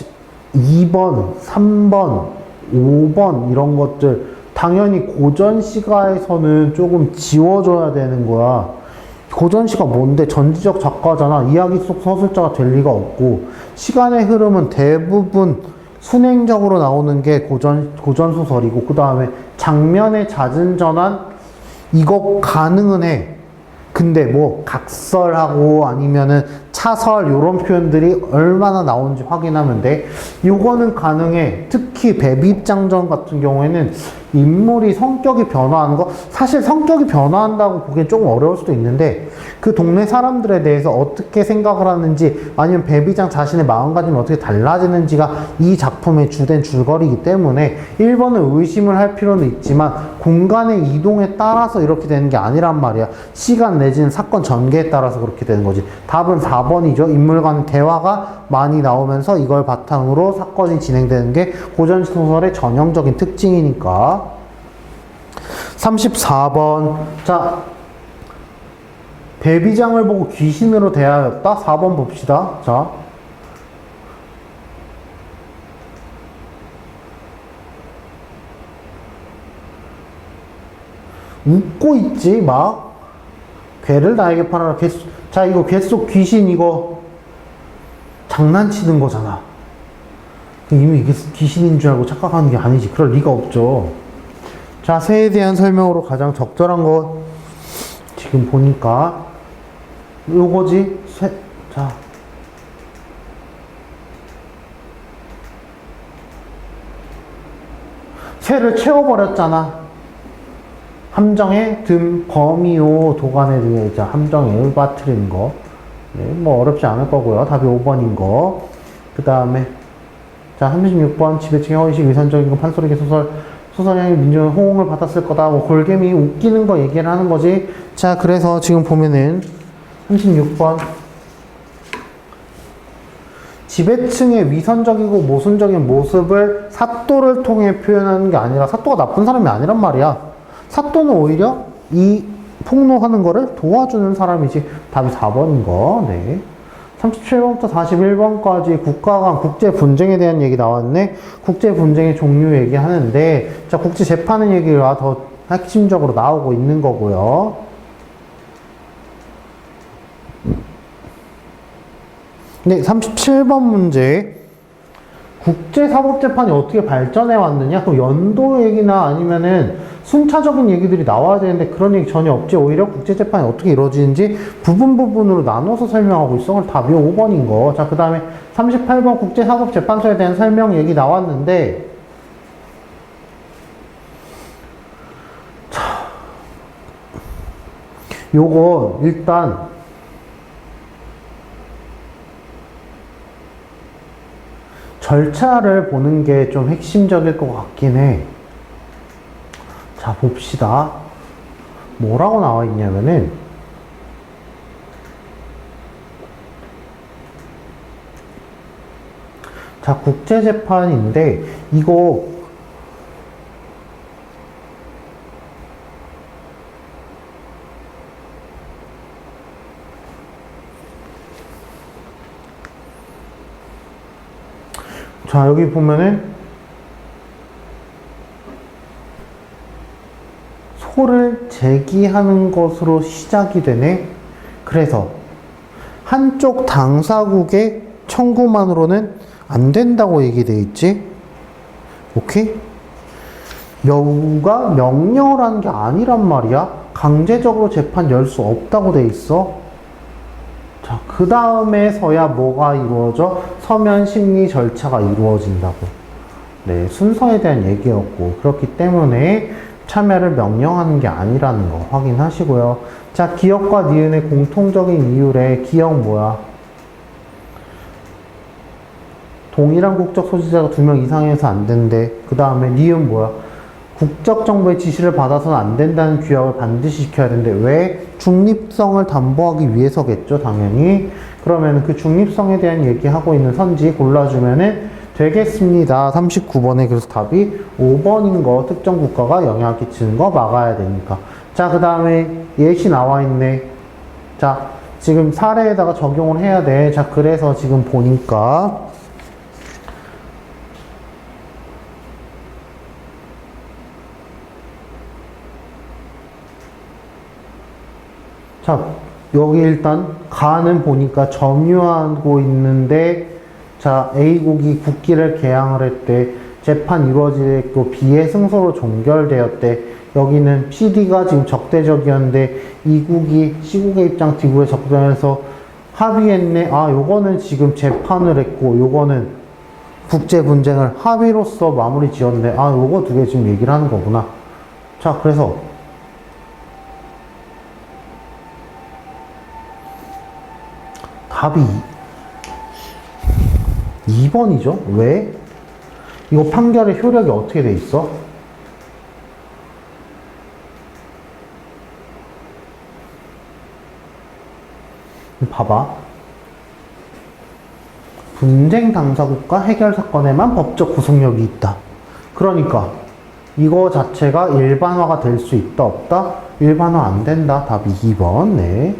2번, 3번, 5번 이런 것들 당연히 고전시가에서는 조금 지워줘야 되는 거야. 고전시가 뭔데? 전지적 작가잖아. 이야기 속 서술자가 될 리가 없고, 시간의 흐름은 대부분 순행적으로 나오는 게 고전소설이고, 그 다음에 장면의 잦은 전환, 이거 가능은 해. 근데 뭐 각설하고 아니면은 차설 요런 표현들이 얼마나 나오는지 확인하면 돼. 요거는 가능해. 특히 배비입장전 같은 경우에는 인물이 성격이 변화하는 거, 사실 성격이 변화한다고 보기엔 조금 어려울 수도 있는데 그 동네 사람들에 대해서 어떻게 생각을 하는지 아니면 배비장 자신의 마음가짐이 어떻게 달라지는지가 이 작품의 주된 줄거리이기 때문에 1번은 의심을 할 필요는 있지만 공간의 이동에 따라서 이렇게 되는 게 아니란 말이야. 시간 내지는 사건 전개에 따라서 그렇게 되는 거지. 답은 4번이죠. 인물 간의 대화가 많이 나오면서 이걸 바탕으로 사건이 진행되는 게 고전소설의 전형적인 특징이니까. 34번. 자, 배비장을 보고 귀신으로 대하였다? 4번 봅시다. 자, 웃고 있지 막. 괴를 나에게 팔아라. 자, 이거 괴 속 귀신 이거 장난치는 거잖아. 이미 이게 귀신인 줄 알고 착각하는 게 아니지. 그럴 리가 없죠. 자, 새에 대한 설명으로 가장 적절한 것 지금 보니까 요거지. 자, 새를 채워버렸잖아. 함정의 등 범이요 도간에 등에 이제 함정에 빠뜨리는 거. 네, 뭐 어렵지 않을 거고요. 답이 5번인 거. 그 다음에 자, 36번 지배층의 허위식 위선적인 거 판소리계 소설형의 민중의 호응을 받았을 거다. 뭐 골개미 웃기는 거 얘기를 하는 거지. 자, 그래서 지금 보면은 36번 지배층의 위선적이고 모순적인 모습을 사또를 통해 표현하는 게 아니라 사또가 나쁜 사람이 아니란 말이야. 사또는 오히려 이 폭로하는 거를 도와주는 사람이지. 답이 4번인 거. 네. 37번부터 41번까지 국가 간 국제 분쟁에 대한 얘기 나왔네. 국제 분쟁의 종류 얘기하는데, 자, 국제 재판의 얘기가 더 핵심적으로 나오고 있는 거고요. 네, 37번 문제. 국제사법재판이 어떻게 발전해 왔느냐? 그럼 연도 얘기나 아니면은 순차적인 얘기들이 나와야 되는데 그런 얘기 전혀 없지. 오히려 국제재판이 어떻게 이루어지는지 부분으로 나눠서 설명하고 있어. 그럼 답이 5번인 거. 자, 그 다음에 38번 국제사법재판소에 대한 설명 얘기 나왔는데, 자, 요거 일단 절차를 보는 게 좀 핵심적일 것 같긴 해. 자, 봅시다. 뭐라고 나와 있냐면은, 자, 국제재판인데, 이거, 자, 여기 보면은, 소를 제기하는 것으로 시작이 되네. 그래서 한쪽 당사국의 청구만으로는 안 된다고 얘기되어 있지. 오케이? 여우가 명령을 하는 게 아니란 말이야. 강제적으로 재판 열 수 없다고 돼 있어. 자, 그 다음에서야 뭐가 이루어져? 서면 심리 절차가 이루어진다고. 네, 순서에 대한 얘기였고, 그렇기 때문에 참여를 명령하는 게 아니라는 거 확인하시고요. 자, 기역과 니은의 공통적인 이유래. 기역 뭐야? 동일한 국적 소지자가 2명 이상해서 안 된대. 그 다음에 니은 뭐야? 국적정보의 지시를 받아서는 안 된다는 규약을 반드시 지켜야 되는데 왜? 중립성을 담보하기 위해서겠죠, 당연히. 그러면 그 중립성에 대한 얘기하고 있는 선지 골라주면은 되겠습니다. 39번에 그래서 답이 5번인 거, 특정 국가가 영향을 끼치는 거 막아야 되니까. 자, 그 다음에 예시 나와 있네. 자, 지금 사례에다가 적용을 해야 돼. 자, 그래서 지금 보니까 자, 여기 일단 가는 보니까 점유하고 있는데 자, A국이 국기를 개항을 했대. 재판 이루어지고 B의 승소로 종결되었대. 여기는 PD가 지금 적대적이었는데 E국이 C국의 입장 D국에 적대해서 합의했네. 아, 요거는 지금 재판을 했고 요거는 국제 분쟁을 합의로서 마무리 지었네. 아, 요거 두 개 지금 얘기를 하는 거구나. 자, 그래서 답이 2번이죠. 왜? 이거 판결의 효력이 어떻게 돼 있어? 봐봐. 분쟁 당사국가 해결 사건에만 법적 구속력이 있다. 그러니까 이거 자체가 일반화가 될 수 있다, 없다? 일반화 안 된다. 답이 2번. 네.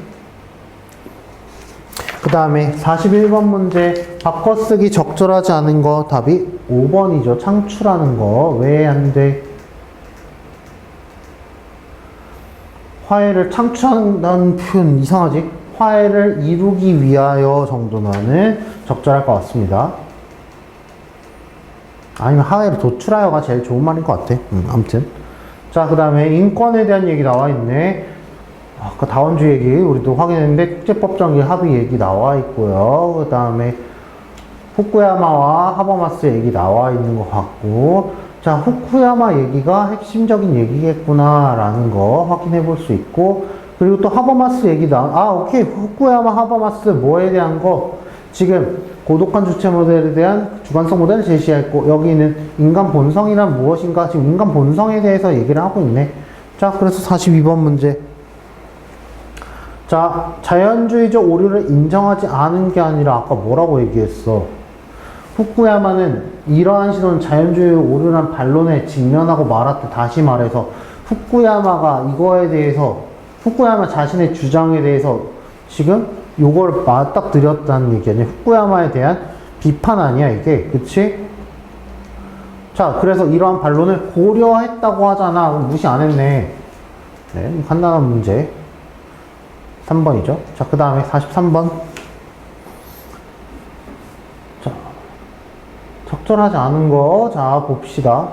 그 다음에 41번 문제 바꿔쓰기 적절하지 않은 거 답이 5번이죠. 창출하는 거. 왜 안 돼? 화해를 창출한다는 표현 이상하지? 화해를 이루기 위하여 정도면은 적절할 것 같습니다. 아니면 화해를 도출하여가 제일 좋은 말인 것 같아. 아무튼. 자, 그 다음에 인권에 대한 얘기 나와 있네. 아까 다원주 얘기 우리도 확인했는데 국제법정 합의 얘기 나와 있고요. 그 다음에 후쿠야마와 하버마스 얘기 나와 있는 것 같고, 자, 후쿠야마 얘기가 핵심적인 얘기겠구나 라는 거 확인해 볼 수 있고, 그리고 또 하버마스 얘기 오케이. 후쿠야마 하버마스 뭐에 대한 거 지금 고독한 주체 모델에 대한 주관성 모델을 제시했고, 여기는 인간 본성이란 무엇인가 지금 인간 본성에 대해서 얘기를 하고 있네. 자, 그래서 42번 문제. 자, 자연주의적 오류를 인정하지 않은 게 아니라 아까 뭐라고 얘기했어? 후쿠야마는 이러한 시도는 자연주의 오류란 반론에 직면하고 말았다. 다시 말해서 후쿠야마가 이거에 대해서 후쿠야마 자신의 주장에 대해서 지금 요걸 맞닥뜨렸다는 얘기 아니야? 후쿠야마에 대한 비판 아니야 이게? 그치? 자, 그래서 이러한 반론을 고려했다고 하잖아. 무시 안 했네. 네, 간단한 문제 3번이죠. 자, 그 다음에 43번. 자, 적절하지 않은 거, 자, 봅시다.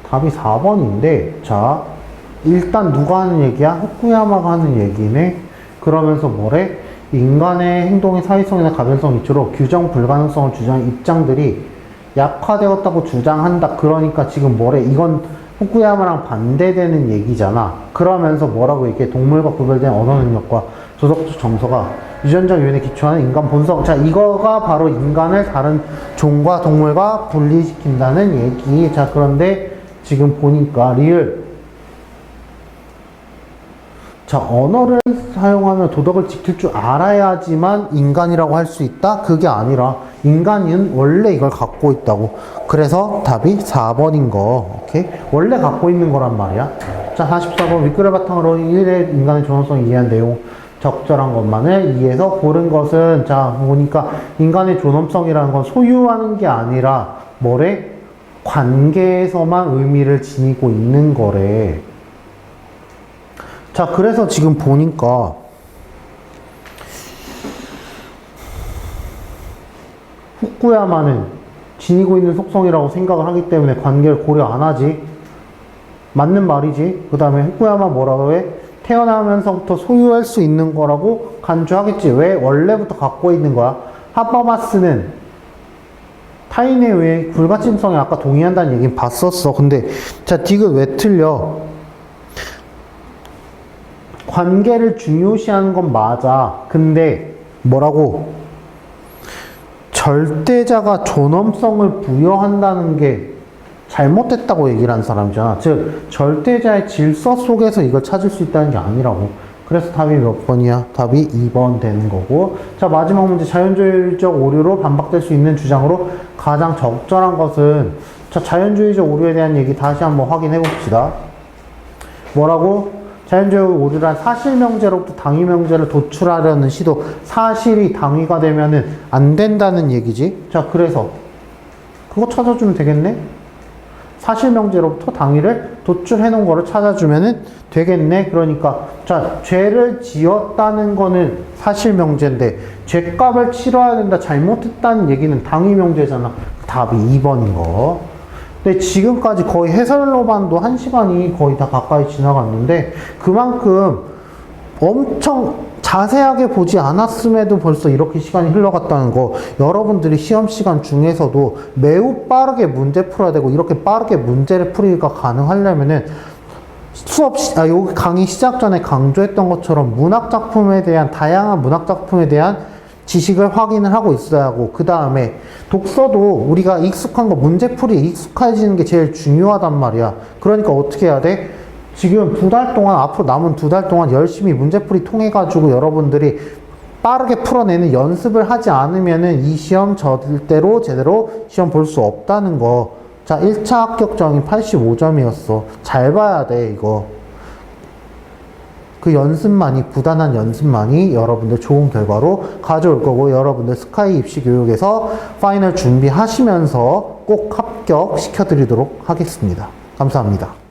답이 4번인데, 자, 일단 누가 하는 얘기야? 후쿠야마가 하는 얘기네. 그러면서 뭐래? 인간의 행동의 사회성이나 가변성 이치로 규정 불가능성을 주장한 입장들이 약화되었다고 주장한다. 그러니까 지금 뭐래? 이건 후쿠야마랑 반대되는 얘기잖아. 그러면서 뭐라고 얘기해? 동물과 구별된 언어 능력과 도덕적 정서가 유전적 요인에 기초한 인간 본성. 자, 이거가 바로 인간을 다른 종과 동물과 분리시킨다는 얘기. 자, 그런데 지금 보니까 리을. 자, 언어를 사용하며 도덕을 지킬 줄 알아야지만 인간이라고 할 수 있다? 그게 아니라 인간은 원래 이걸 갖고 있다고. 그래서 답이 4번인 거. 오케이? 원래 갖고 있는 거란 말이야. 자, 44번 윗글을 바탕으로 1의 인간의 존엄성을 이해한 내용 적절한 것만을 이해해서 고른 것은, 자, 보니까 인간의 존엄성이라는 건 소유하는 게 아니라 뭐래? 관계에서만 의미를 지니고 있는 거래. 자, 그래서 지금 보니까 후쿠야마는 지니고 있는 속성이라고 생각을 하기 때문에 관계를 고려 안 하지. 맞는 말이지. 그 다음에 후쿠야마 뭐라고 해? 태어나면서부터 소유할 수 있는 거라고 간주하겠지. 왜? 원래부터 갖고 있는 거야. 하바마스는 타인에 의해 불가침성에 아까 동의한다는 얘기는 봤었어. 근데 자, 딕은 왜 틀려? 관계를 중요시하는 건 맞아. 근데 뭐라고? 절대자가 존엄성을 부여한다는 게 잘못됐다고 얘기를 한 사람이잖아. 즉 절대자의 질서 속에서 이걸 찾을 수 있다는 게 아니라고. 그래서 답이 몇 번이야? 답이 2번 되는 거고. 자, 마지막 문제. 자연주의적 오류로 반박될 수 있는 주장으로 가장 적절한 것은, 자, 자연주의적 오류에 대한 얘기 다시 한번 확인해 봅시다. 뭐라고? 자연주의 오류란 사실명제로부터 당위명제를 도출하려는 시도. 사실이 당위가 되면은 안 된다는 얘기지. 자, 그래서 그거 찾아주면 되겠네? 사실명제로부터 당위를 도출해 놓은 거를 찾아주면 되겠네. 그러니까 자, 죄를 지었다는 거는 사실명제인데 죄값을 치러야 된다, 잘못했다는 얘기는 당위명제잖아. 답이 2번인 거. 근데 지금까지 거의 해설로만도 1시간이 거의 다 가까이 지나갔는데 그만큼 엄청 자세하게 보지 않았음에도 벌써 이렇게 시간이 흘러갔다는 거. 여러분들이 시험 시간 중에서도 매우 빠르게 문제 풀어야 되고, 이렇게 빠르게 문제를 풀이가 가능하려면은 여기 강의 시작 전에 강조했던 것처럼 문학작품에 대한, 다양한 문학작품에 대한 지식을 확인을 하고 있어야 하고, 그 다음에 독서도 우리가 익숙한 거, 문제풀이 익숙해지는 게 제일 중요하단 말이야. 그러니까 어떻게 해야 돼? 지금 2달 동안, 앞으로 남은 2달 동안 열심히 문제풀이 통해가지고 여러분들이 빠르게 풀어내는 연습을 하지 않으면은 이 시험 절대로 제대로 시험 볼 수 없다는 거. 자, 1차 합격점이 85점이었어. 잘 봐야 돼, 이거. 그 연습만이, 부단한 연습만이 여러분들 좋은 결과로 가져올 거고, 여러분들 스카이 입시 교육에서 파이널 준비하시면서 꼭 합격시켜드리도록 하겠습니다. 감사합니다.